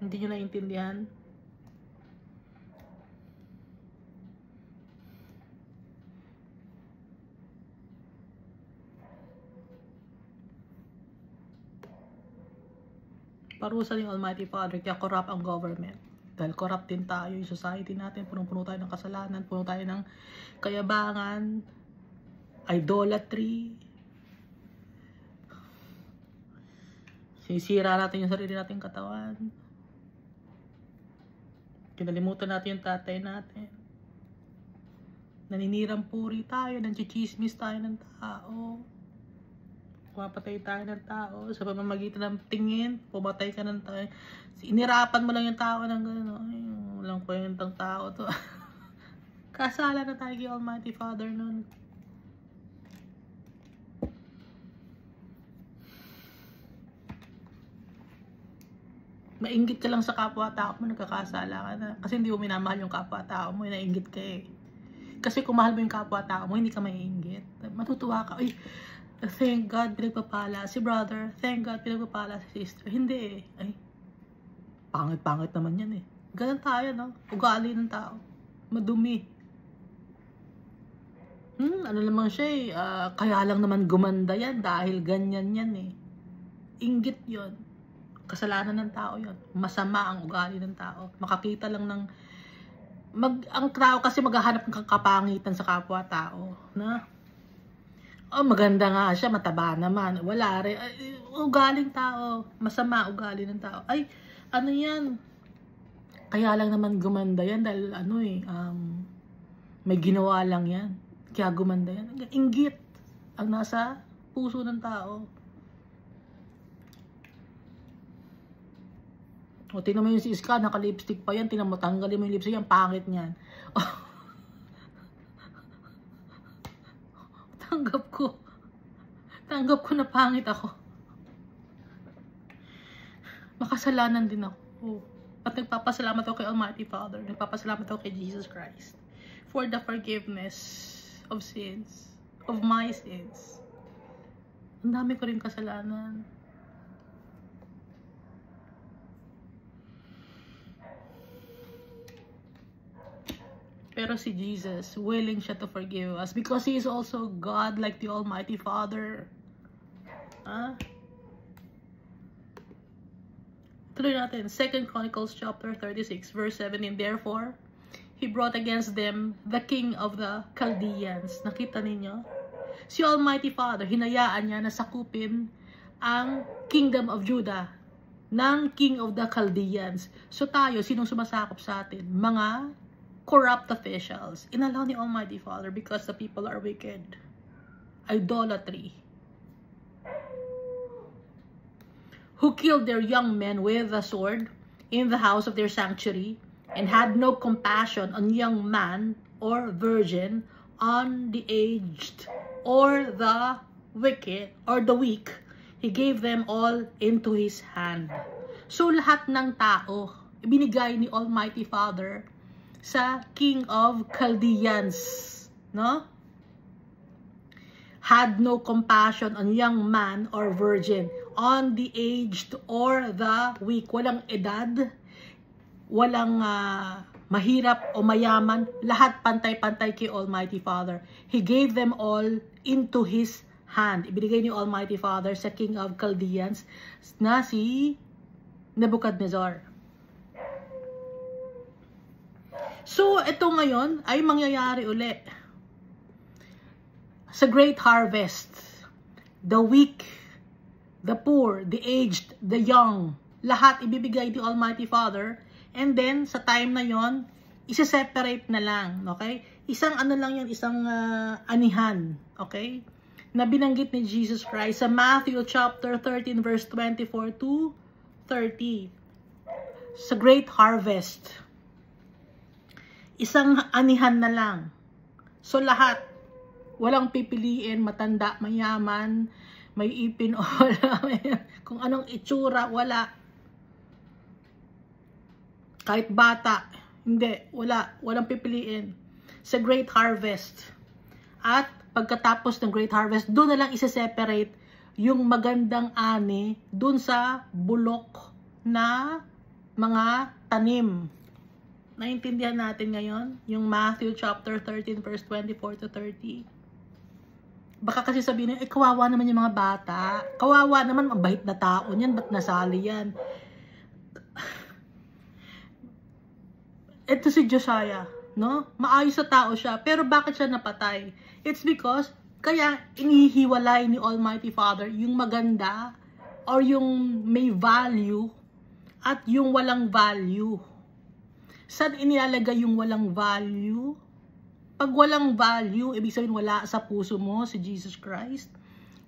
Hindi nyo naiintindihan? Parusa ng Almighty Father, kaya corrupt ang government. Dahil corrupt din tayo, yung society natin, punong-puno tayo ng kasalanan, puno tayo ng kayabangan, idolatry, sinisira natin yung sarili nating katawan. Kinalimutan natin yung tatay natin. Naninirang puri tayo, nanchichismis tayo ng tao. Pumapatay tayo ng tao. Sa pamamagitan ng tingin, pumatay ka ng tao. Inirapan mo lang yung tao ng gano'n. Ay, walang kwentang tao to. Kasala na tayo kay Almighty Father nun. Mainggit ka lang sa kapwa-tao mo, nagkakasala ka na. Kasi hindi mo minamahal yung kapwa-tao mo, nainggit ka eh. Kasi kung mahal mo yung kapwa-tao mo, hindi ka maiinggit. Matutuwa ka, ay, thank God, pinagpapala si brother. Thank God, pinagpapala si sister. Hindi eh. Ay, pangit-pangit naman yan eh. Ganun tayo, no? Ugali ng tao. Madumi. Ano naman siya eh. Kaya lang naman gumanda yan dahil ganyan yan eh. Inggit yon. Kasalanan ng tao yon. Masama ang ugali ng tao. Makakita lang ng ang tao kasi maghahanap ng kapangitan sa kapwa-tao, na Oh, maganda nga siya, mataba naman. Wala rin. Ugaling tao. Masama ugali ng tao. Ay, ano yan? Kaya lang naman gumanda yan dahil may ginawa lang yan. Kaya gumanda yan. Inggit ang nasa puso ng tao. O, tingnan mo yung si Iska, naka-lipstick pa yan. Tingnan mo, tanggalin mo yung lipstick yan. Pangit niyan. Tanggap ko na pangit ako. Makasalanan din ako. At nagpapasalamat ako kay Almighty Father. Nagpapasalamat ako kay Jesus Christ for the forgiveness of sins, of my sins. Ang dami ko rin kasalanan. Pero si Jesus, willing siya to forgive us because He is also God like the Almighty Father. Tuloy natin. 2 Chronicles chapter 36 verse 17. Therefore, He brought against them the king of the Chaldeans. Nakita ninyo? Si Almighty Father, hinayaan niya na sakupin ang kingdom of Judah ng king of the Chaldeans. So tayo, sinong sumasakop sa atin? Mga corrupt officials. Inallow ni Almighty Father because the people are wicked. Idolatry. Who killed their young men with a sword in the house of their sanctuary and had no compassion on young man or virgin, on the aged or the wicked or the weak. He gave them all into His hand. So lahat ng tao, ibinigay ni Almighty Father sa king of Chaldeans, no? Had no compassion on young man or virgin, on the aged or the weak. Walang edad, walang mahirap o mayaman, lahat pantay-pantay kay Almighty Father. He gave them all into His hand. Ibinigay ni Almighty Father sa king of Chaldeans na si Nebuchadnezzar. So, ito ngayon ay mangyayari uli. Sa great harvest, the weak, the poor, the aged, the young, lahat ibibigay ni Almighty Father. And then, sa time na yon, isa-separate na lang. Okay? Isang ano lang yan, isang anihan. Okay? Na binanggit ni Jesus Christ sa Matthew chapter 13 verse 24 to 30. Sa great harvest. Isang anihan na lang. So lahat, walang pipiliin, matanda, mayaman, may ipin o wala. Kung anong itsura, wala. Kahit bata, hindi, wala. Walang pipiliin. Sa great harvest. At pagkatapos ng great harvest, doon na lang isa-separate yung magandang ani doon sa bulok na mga tanim. Naintindihan natin ngayon yung Matthew chapter 13 verse 24 to 30. Baka kasi sabihin nyo, kawawa naman yung mga bata. Kawawa naman, mabait na tao niyan, ba't nasali yan? Ito si Josiah, no? Maayos na tao siya, pero bakit siya napatay? It's because, kaya inihiwalay ni Almighty Father yung maganda or yung may value at yung walang value. Saan inilalagay yung walang value? Pag walang value, ibig sabihin wala sa puso mo si Jesus Christ.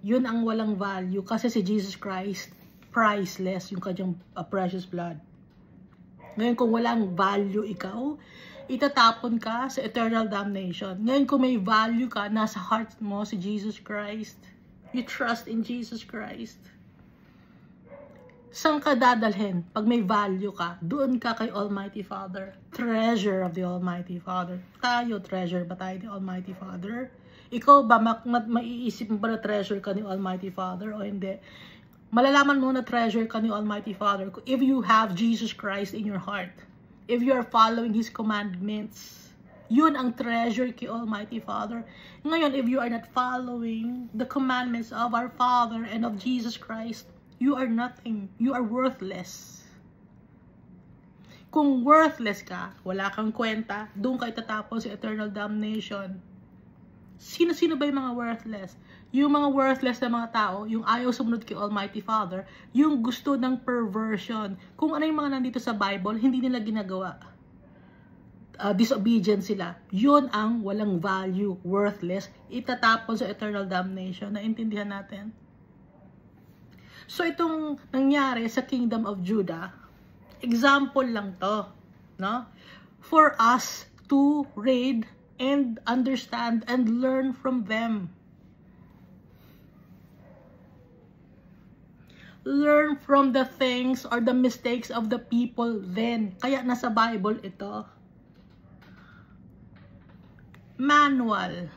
Yun ang walang value. Kasi si Jesus Christ, priceless yung kanyang precious blood. Ngayon kung walang value ikaw, itatapon ka sa eternal damnation. Ngayon kung may value ka, nasa heart mo si Jesus Christ. You trust in Jesus Christ. Saan ka dadalhin pag may value ka? Doon ka kay Almighty Father. Treasure of the Almighty Father. Tayo, treasure ba tayo ni Almighty Father? Ikaw ba, maiisip mo ba na treasure ka ni Almighty Father o hindi? Malalaman mo na treasure ka ni Almighty Father if you have Jesus Christ in your heart. If you are following His commandments. Yun ang treasure kay Almighty Father. Ngayon, if you are not following the commandments of our Father and of Jesus Christ, you are nothing. You are worthless. Kung worthless ka, wala kang kwenta, doon ka itatapon sa eternal damnation. Sino-sino ba yung mga worthless? Yung mga worthless na mga tao, yung ayaw sumunod kay Almighty Father, yung gusto ng perversion. Kung ano yung mga nandito sa Bible, hindi nila ginagawa. Disobedient sila. Yun ang walang value, worthless, itatapon sa eternal damnation. Naintindihan natin? So itong nangyari sa Kingdom of Judah, example lang to, no? For us to read and understand and learn from them. Learn from the things or the mistakes of the people then. Kaya nasa Bible ito. Manual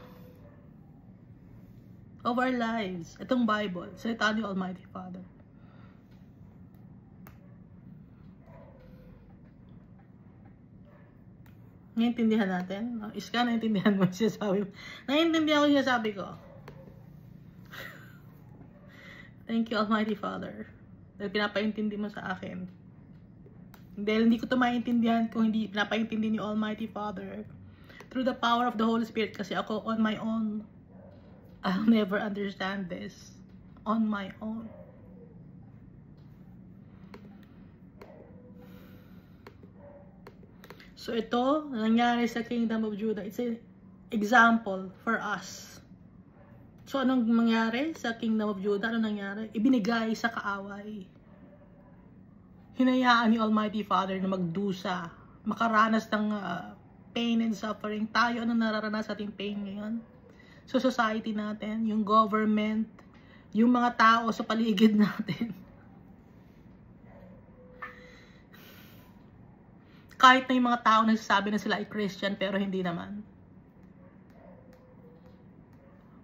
of our lives. Itong Bible. Salita ni Almighty Father. Naiintindihan natin? Iska, naiintindihan mo siya sabi mo. Naiintindihan ko siya sabi ko. Thank you, Almighty Father. Dahil pinapaintindi mo sa akin. Dahil hindi ko ito maintindihan kung hindi pinapaintindi ni Almighty Father. Through the power of the Holy Spirit. Kasi ako on my own, I'll never understand this. On my own. So ito, nangyari sa Kingdom of Judah. It's an example for us. So anong nangyari sa Kingdom of Judah? Anong nangyari? Ibinigay sa kaaway. Hinayaan ni Almighty Father na magdusa, makaranas ng pain and suffering. Tayo, ano nararanas sa ating pain ngayon? So society natin, yung government, yung mga tao sa paligid natin. Kahit na yung mga tao nagsasabi na sila ay Christian pero hindi naman.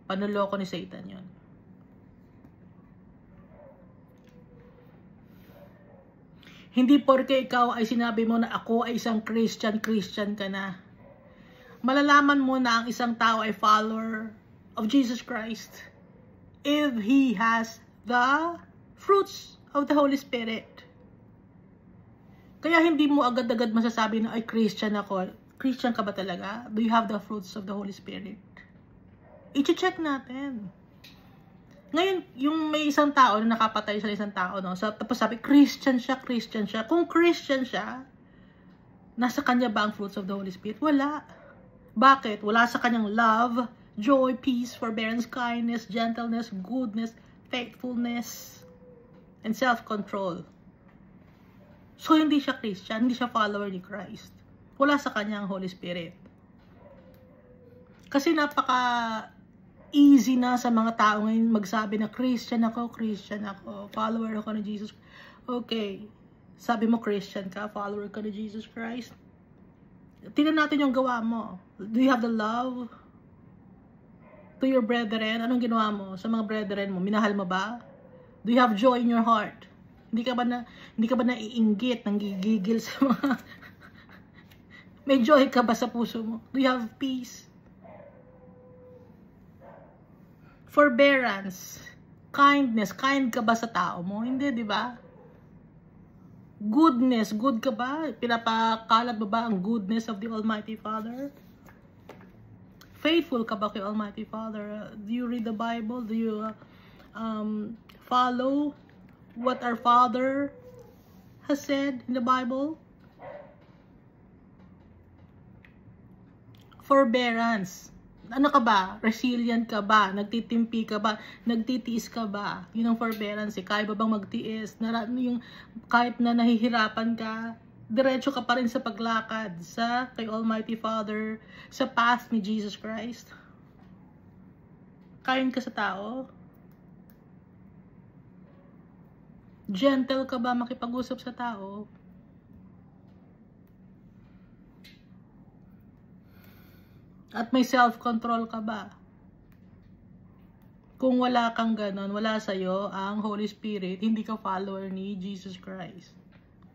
Panuloko ni Satan yun. Hindi porke ikaw ay sinabi mo na ako ay isang Christian ka na. Malalaman mo na ang isang tao ay follower of Jesus Christ if he has the fruits of the Holy Spirit. Kaya hindi mo agad-agad masasabi na ay Christian ako. Christian ka ba talaga? Do you have the fruits of the Holy Spirit? I-check natin. Ngayon, yung may isang tao na nakapatay sa isang tao, no? So, tapos sabi, Christian siya. Kung Christian siya, nasa kanya ba ang fruits of the Holy Spirit? Wala. Bakit? Wala sa kanyang love, joy, peace, forbearance, kindness, gentleness, goodness, faithfulness, and self-control. So, hindi siya Christian, hindi siya follower ni Christ. Wala sa kanya ang Holy Spirit. Kasi napaka-easy na sa mga tao ngayon magsabi na Christian ako, follower ako ni Jesus. Okay, sabi mo Christian ka, follower ka ni Jesus Christ. Tingnan natin yung gawa mo. Do you have the love to your brethren? Anong ginawa mo sa mga brethren mo? Minahal mo ba? Do you have joy in your heart? Hindi ka ba naiinggit, nanggigigil sa mga may joy ka ba sa puso mo? Do you have peace? Forbearance, kindness, kind ka ba sa tao mo? Hindi, di ba? Goodness, good ka ba? Pinapakalat ba ang goodness of the Almighty Father? Faithful ka ba kay Almighty Father? Do you read the Bible? Do you follow what our Father has said in the Bible? Forbearance. Ano ka ba? Resilient ka ba? Nagtitimpi ka ba? Nagtitiis ka ba? Yun ang forbearance. Kaya ba bang magtiis? Yung, kahit na nahihirapan ka, diretso ka pa rin sa paglakad sa kay Almighty Father, sa path ni Jesus Christ. Kain ka sa tao? Gentle ka ba makipag-usap sa tao? At may self-control ka ba? Kung wala kang ganon, wala sa'yo ang Holy Spirit, hindi ka follower ni Jesus Christ.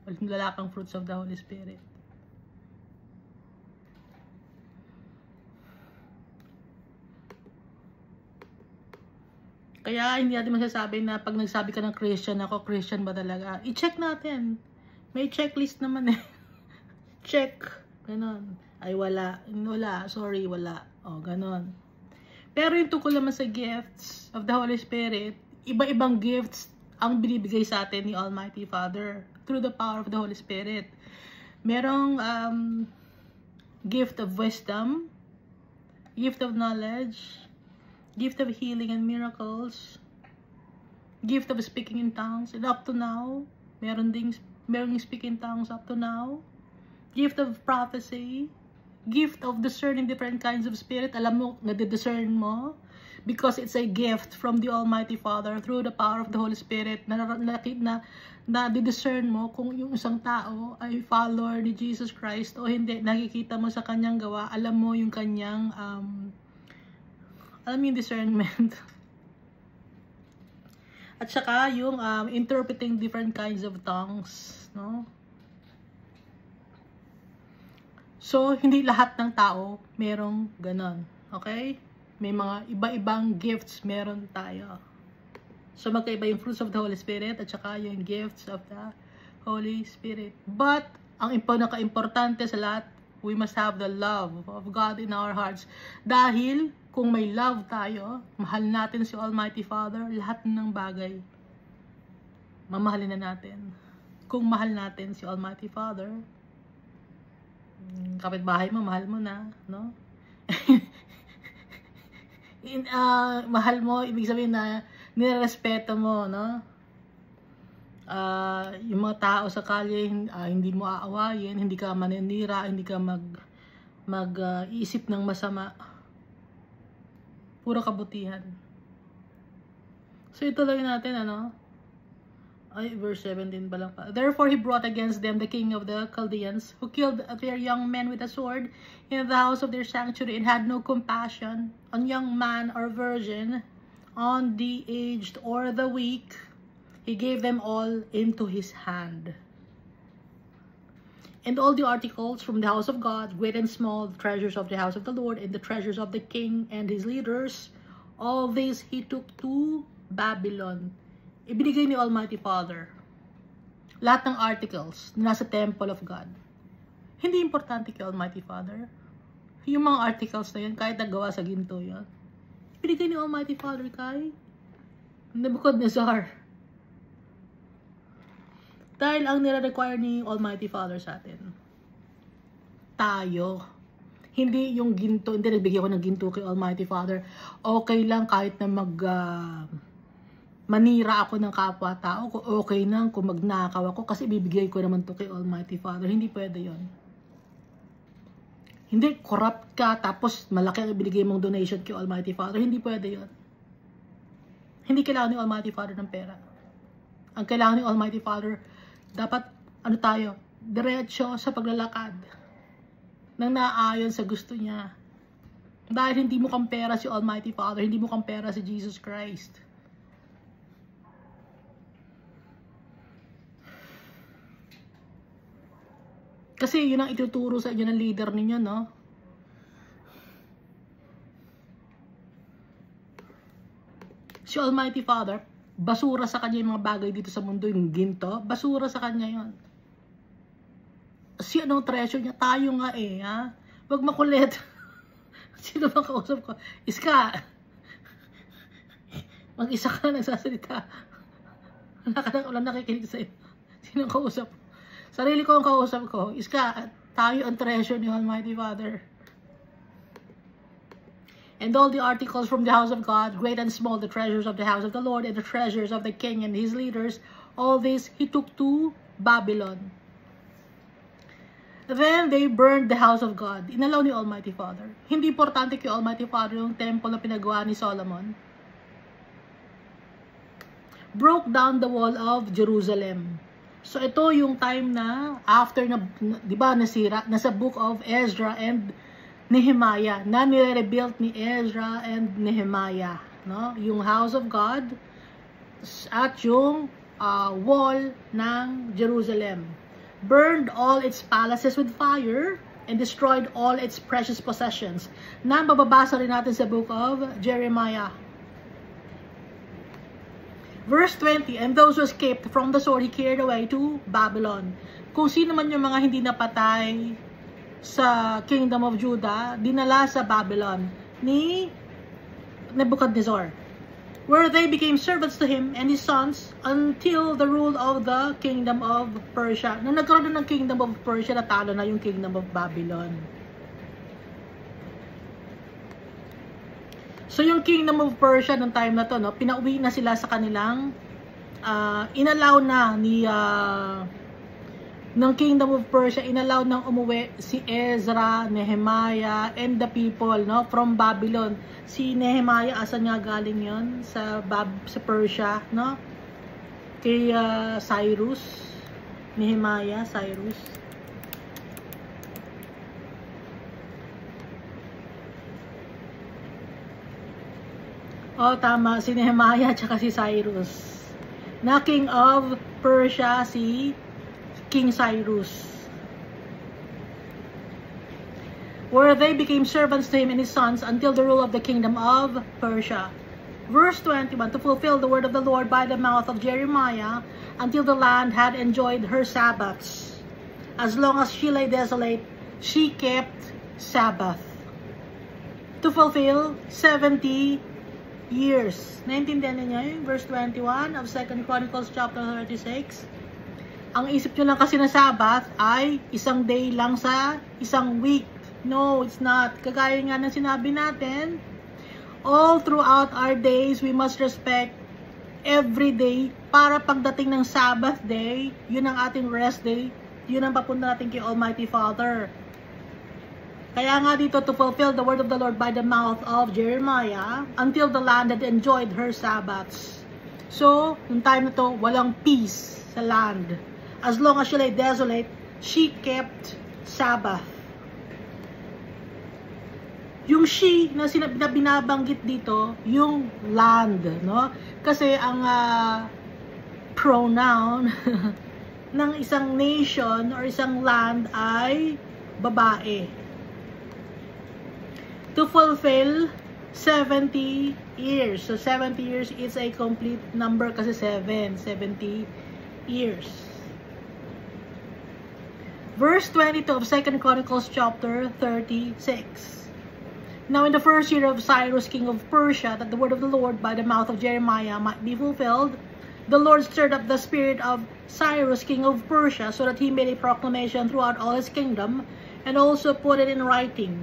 Wala kang fruits of the Holy Spirit. Kaya hindi natin masasabi na pag nagsabi ka ng Christian ako, Christian ba talaga? I-check natin. May checklist naman eh. Check. Ganon. Ay wala. Wala. Sorry, wala. O, ganon. Pero yung tungkol naman sa gifts of the Holy Spirit, iba-ibang gifts ang binibigay sa atin ni Almighty Father through the power of the Holy Spirit. Merong gift of wisdom, gift of knowledge, gift of healing and miracles, gift of speaking in tongues, and up to now, merong speaking in tongues up to now, gift of prophecy, gift of discerning different kinds of spirit. Alam mo, nade-discern mo, because it's a gift from the Almighty Father through the power of the Holy Spirit, na di-discern mo kung yung isang tao ay follower ni Jesus Christ o hindi. Nakikita mo sa kanyang gawa, alam mo yung kanyang alam mo yung discernment. At saka yung interpreting different kinds of tongues, no? So, hindi lahat ng tao merong ganon, okay? May mga iba-ibang gifts meron tayo. So, magkaiba yung fruits of the Holy Spirit at saka yung gifts of the Holy Spirit. But, ang pinaka-importante sa lahat, we must have the love of God in our hearts. Dahil, kung may love tayo, mahal natin si Almighty Father, lahat ng bagay, mamahalin na natin. Kung mahal natin si Almighty Father, kapitbahay mo, mahal mo na, no? Mahal mo, ibig sabihin na nirespeto mo, no? Yung mga tao sa kalye, hindi mo aawayin, hindi ka maninira, hindi ka mag-iisip ng masama. Puro kabutihan. So ituloy natin, ano? Ay, verse 17 pa lang pa. Therefore he brought against them the king of the Chaldeans, who killed their young men with a sword in the house of their sanctuary, and had no compassion on young man or virgin, on the aged or the weak. He gave them all into his hand. And all the articles from the house of God, great and small, the treasures of the house of the Lord, and the treasures of the king and his leaders, all these he took to Babylon. Ibinigay ni Almighty Father lahat ng articles na nasa temple of God. Hindi importante kay Almighty Father. Yung mga articles na yun, kahit nagawa sa ginto yun, ibinigay ni Almighty Father kay Nebuchadnezzar. Dahil ang nire-require ni Almighty Father sa atin, tayo. Hindi yung ginto, hindi nagbigay ko ng ginto kay Almighty Father. Okay lang kahit na manira ako ng kapwa-tao, okay nang kung magnakaw ako kasi bibigay ko naman to kay Almighty Father. Hindi pwede yon. Hindi, corrupt ka tapos malaki ang ibigay mong donation kay Almighty Father. Hindi pwede yon. Hindi kailangan ni Almighty Father ng pera. Ang kailangan ni Almighty Father, dapat, tayo, diretso sa paglalakad nang naaayon sa gusto niya. Dahil hindi mo kang pera si Almighty Father, hindi mo kang pera si Jesus Christ. Kasi yun ang ituturo sa inyo ng leader ninyo, no? Si Almighty Father, basura sa kanya yung mga bagay dito sa mundo, yung ginto, basura sa kanya yun. Si anong treasure niya? Tayo nga eh, ha? Huwag makulit. Sino bang kausap ko? Iska! Mag-isa ka na nagsasalita. Wala nakikinig sa'yo. Sino ang kausap? Sarili ko ang kausap ko. Iska, tayo ang treasure ni Almighty Father. And all the articles from the house of God, great and small, the treasures of the house of the Lord, and the treasures of the king and his leaders, all this he took to Babylon. Then they burned the house of God. Inalaw ni Almighty Father. Hindi importante kay Almighty Father yung temple na pinagawa ni Solomon. Broke down the wall of Jerusalem. So ito yung time na after na, di ba, nasira, nasa book of Ezra and Nehemiah, na nire-rebuild ni Ezra and Nehemiah, no? Yung house of God at yung wall ng Jerusalem. Burned all its palaces with fire and destroyed all its precious possessions. Na mababasa rin natin sa book of Jeremiah. Verse 20, and those who escaped from the sword he carried away to Babylon. Kung sino man yung mga hindi napatay sa Kingdom of Judah, dinala sa Babylon ni Nebuchadnezzar, where they became servants to him and his sons until the rule of the kingdom of Persia. Nung nagkaroon ng kingdom of Persia, natalo na yung kingdom of Babylon. So yung kingdom of Persia nung time na to, no, pinauwi na sila sa kanilang inallow na ni ng kingdom of Persia, inallow nang umuwi si Ezra, Nehemiah, and the people, no, from Babylon. Si Nehemiah, asan nga galing yon? Sa Persia, no? Kay Cyrus. Nehemiah, Cyrus. Oh, tama, si Nehemiah at si Cyrus. Na king of Persia, si King Cyrus, where they became servants to him and his sons until the rule of the kingdom of Persia. Verse 21, to fulfill the word of the Lord by the mouth of Jeremiah, until the land had enjoyed her Sabbaths. As long as she lay desolate, she kept Sabbath. To fulfill 70 years. Naintindihan niyo yun? Verse 21 of 2 Chronicles chapter 36. Ang isip nyo lang kasi na Sabbath ay isang day lang sa isang week. No, it's not. Kagaya nga ng sinabi natin, all throughout our days, we must respect every day para pagdating ng Sabbath day, yun ang ating rest day, yun ang papunta natin kay Almighty Father. Kaya nga dito, to fulfill the word of the Lord by the mouth of Jeremiah, until the land had enjoyed her Sabbaths. So, nung time na to, walang peace sa land. As long as she lay desolate, she kept Sabbath. Yung she na binabanggit dito, yung land, no? Kasi ang pronoun ng isang nation or isang land ay babae. To fulfill 70 years. So 70 years is a complete number kasi 70 years. Verse 22 of 2 Chronicles chapter 36. Now in the first year of Cyrus, king of Persia, that the word of the Lord by the mouth of Jeremiah might be fulfilled, the Lord stirred up the spirit of Cyrus, king of Persia, so that he made a proclamation throughout all his kingdom, and also put it in writing.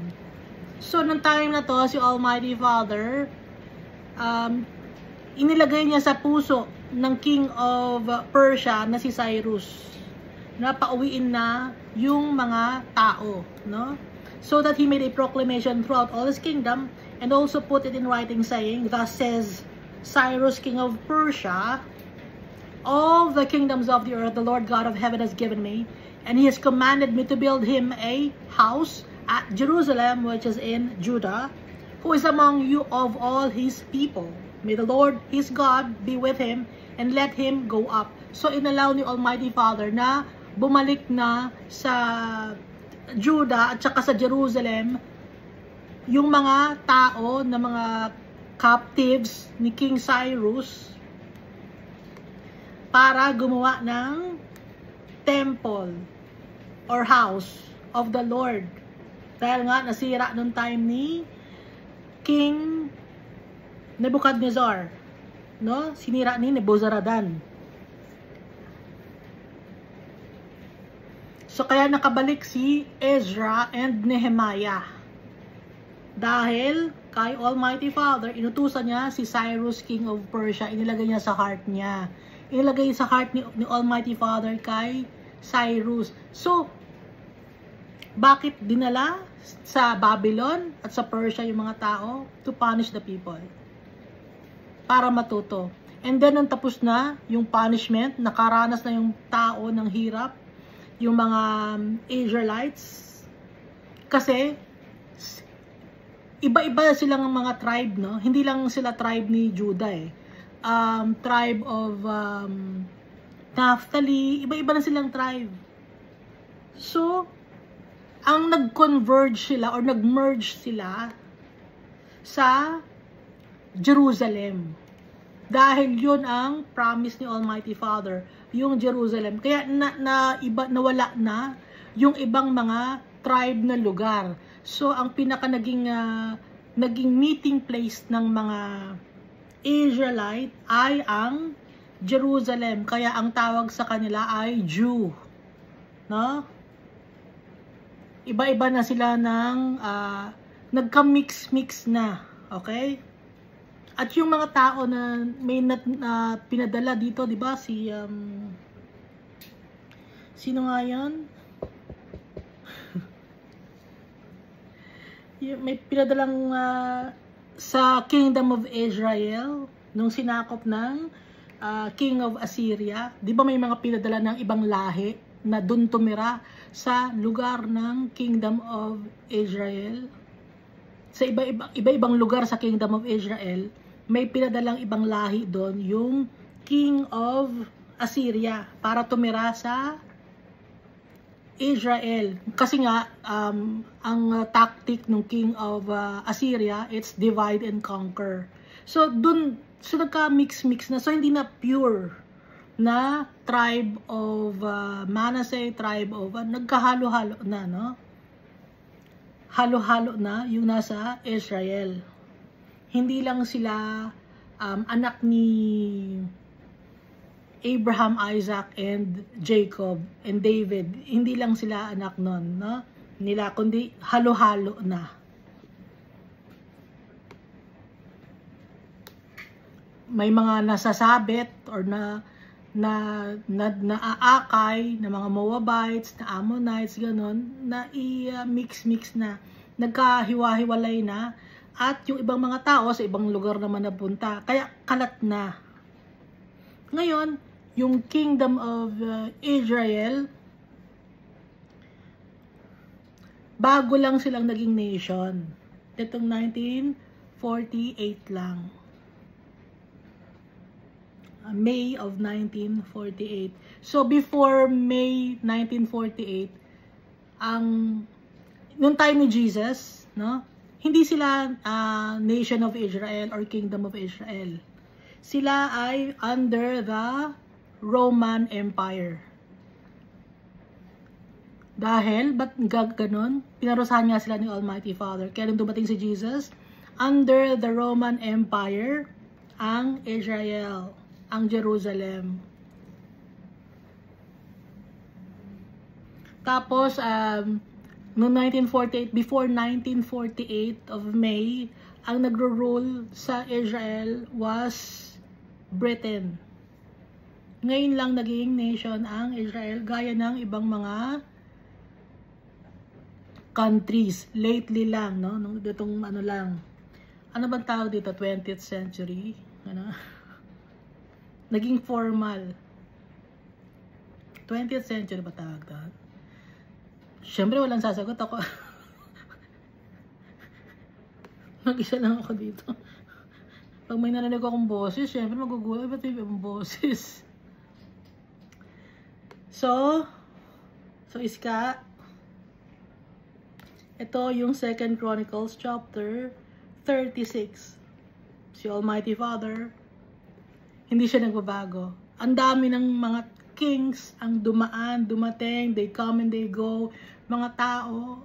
So, nung time na to, si Almighty Father, inilagay niya sa puso ng king of Persia na si Cyrus, na pauwiin na yung mga tao, no? So that he made a proclamation throughout all his kingdom, and also put it in writing, saying, thus says Cyrus, king of Persia, all the kingdoms of the earth the Lord God of heaven has given me, and he has commanded me to build him a house at Jerusalem, which is in Judah, who is among you of all his people. May the Lord, his God, be with him, and let him go up. So, inallow ni Almighty Father na bumalik na sa Judah at saka sa Jerusalem yung mga tao na mga captives ni King Cyrus para gumawa ng temple or house of the Lord. Dahil nga nasira nung time ni King Nebuchadnezzar, no? Sinira ni Nebuzaradan. So kaya nakabalik si Ezra and Nehemiah. Dahil kay Almighty Father, inutusan niya si Cyrus, king of Persia, inilagay niya sa heart niya. Inilagay sa heart ni Almighty Father kay Cyrus. So, bakit dinala sa Babylon at sa Persia yung mga tao? To punish the people. Para matuto. And then, nang tapos na yung punishment, nakaranas na yung tao ng hirap, yung mga Israelites, kasi iba-iba silang mga tribe, no? Hindi lang sila tribe ni Judah eh. Tribe of Naphtali, iba-iba na silang tribe. So, ang nag-converge sila or nag-merge sila sa Jerusalem. Dahil yun ang promise ni Almighty Father, yung Jerusalem. Kaya nawala na yung ibang mga tribe na lugar. So, ang pinaka naging naging meeting place ng mga Israelite ay ang Jerusalem. Kaya ang tawag sa kanila ay Jew. No? Iba-iba na sila ng nagka-mix-mix na. Okay? At yung mga tao na may pinadala dito, di ba? Sino nga yan? May pinadalang sa Kingdom of Israel nung sinakop ng King of Assyria. Di ba may mga pinadala ng ibang lahi na dun tumira sa lugar ng Kingdom of Israel? Sa iba-ibang lugar sa Kingdom of Israel, may pinadalang ibang lahi doon, yung King of Assyria, para tumira sa Israel. Kasi nga, ang tactic ng King of Assyria, it's divide and conquer. So, nagka-mix-mix na. So, hindi na pure na tribe of Manasseh, tribe of, nagkahalo-halo na, no? Halo-halo na yung nasa Israel. Hindi lang sila anak ni Abraham, Isaac, and Jacob, and David. Hindi lang sila anak nun, no? Nila, kundi halo-halo na. May mga nasasabit or naaakay na mga Moabites, na Ammonites, ganon, na i-mix-mix na. Nagkahiwa-hiwalay na. At yung ibang mga tao sa ibang lugar naman napunta. Kaya kalat na. Ngayon, yung Kingdom of Israel, bago lang silang naging nation. Itong 1948 lang. May of 1948. So, before May 1948, noong time ni Jesus, no? Hindi sila Nation of Israel or Kingdom of Israel. Sila ay under the Roman Empire. Dahil, ba't ganon? Pinarusahan nga sila ni Almighty Father. Kaya nung dumating si Jesus, under the Roman Empire, ang Israel, ang Jerusalem. Tapos, noong 1948, before 1948 of May, ang nagro-rule sa Israel was Britain. Ngayon lang naging nation ang Israel, gaya ng ibang mga countries. Lately lang, no? Ditong ano lang. Ano bang tawag dito? 20th century? Ano? Naging formal. 20th century ba tawag doon? Siyempre walang sasagot ako. Mag-isa lang ako dito. Pag may narinig akong boses, siyempre magugulat. Ba't yung boses? So Iska, ito yung 2 Chronicles chapter 36. Si Almighty Father, hindi siya nagbabago. Ang dami ng mga kings ang dumating, they come and they go. Mga tao,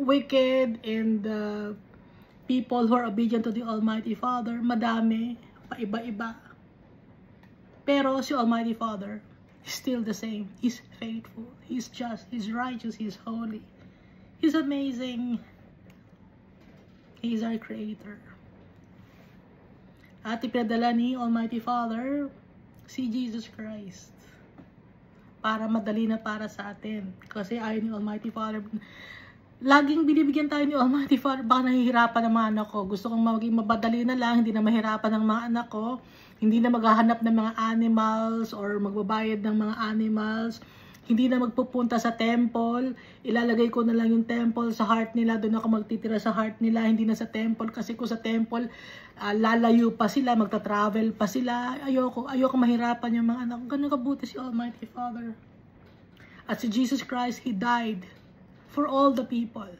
wicked and people who are obedient to the Almighty Father, madami, paiba-iba. Pero si Almighty Father is still the same. He's faithful, He's just, He's righteous, He's holy. He's amazing. He's our Creator. At ipinadala ni Almighty Father si Jesus Christ para madali na para sa atin. Kasi ayon ni Almighty Father, laging binibigyan tayo ni Almighty Father, baka nahihirapan ang mga anak ko. Gusto kong maging mabadali na lang, hindi na mahirapan ang mga anak ko, hindi na maghahanap ng mga animals or magbabayad ng mga animals, hindi na magpupunta sa temple, ilalagay ko na lang yung temple sa heart nila, doon ako magtitira sa heart nila, hindi na sa temple, kasi kung sa temple, lalayo pa sila, magta-travel pa sila, ayoko mahirapan yung mga anak ko. Ganun kabuti si Almighty Father. At si Jesus Christ, He died for all the people.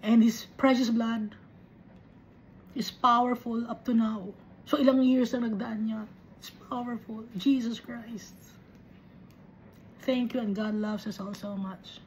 And His precious blood is powerful up to now. So ilang years na nagdaan niya. It's powerful. Jesus Christ. Thank you, and God loves us all so much.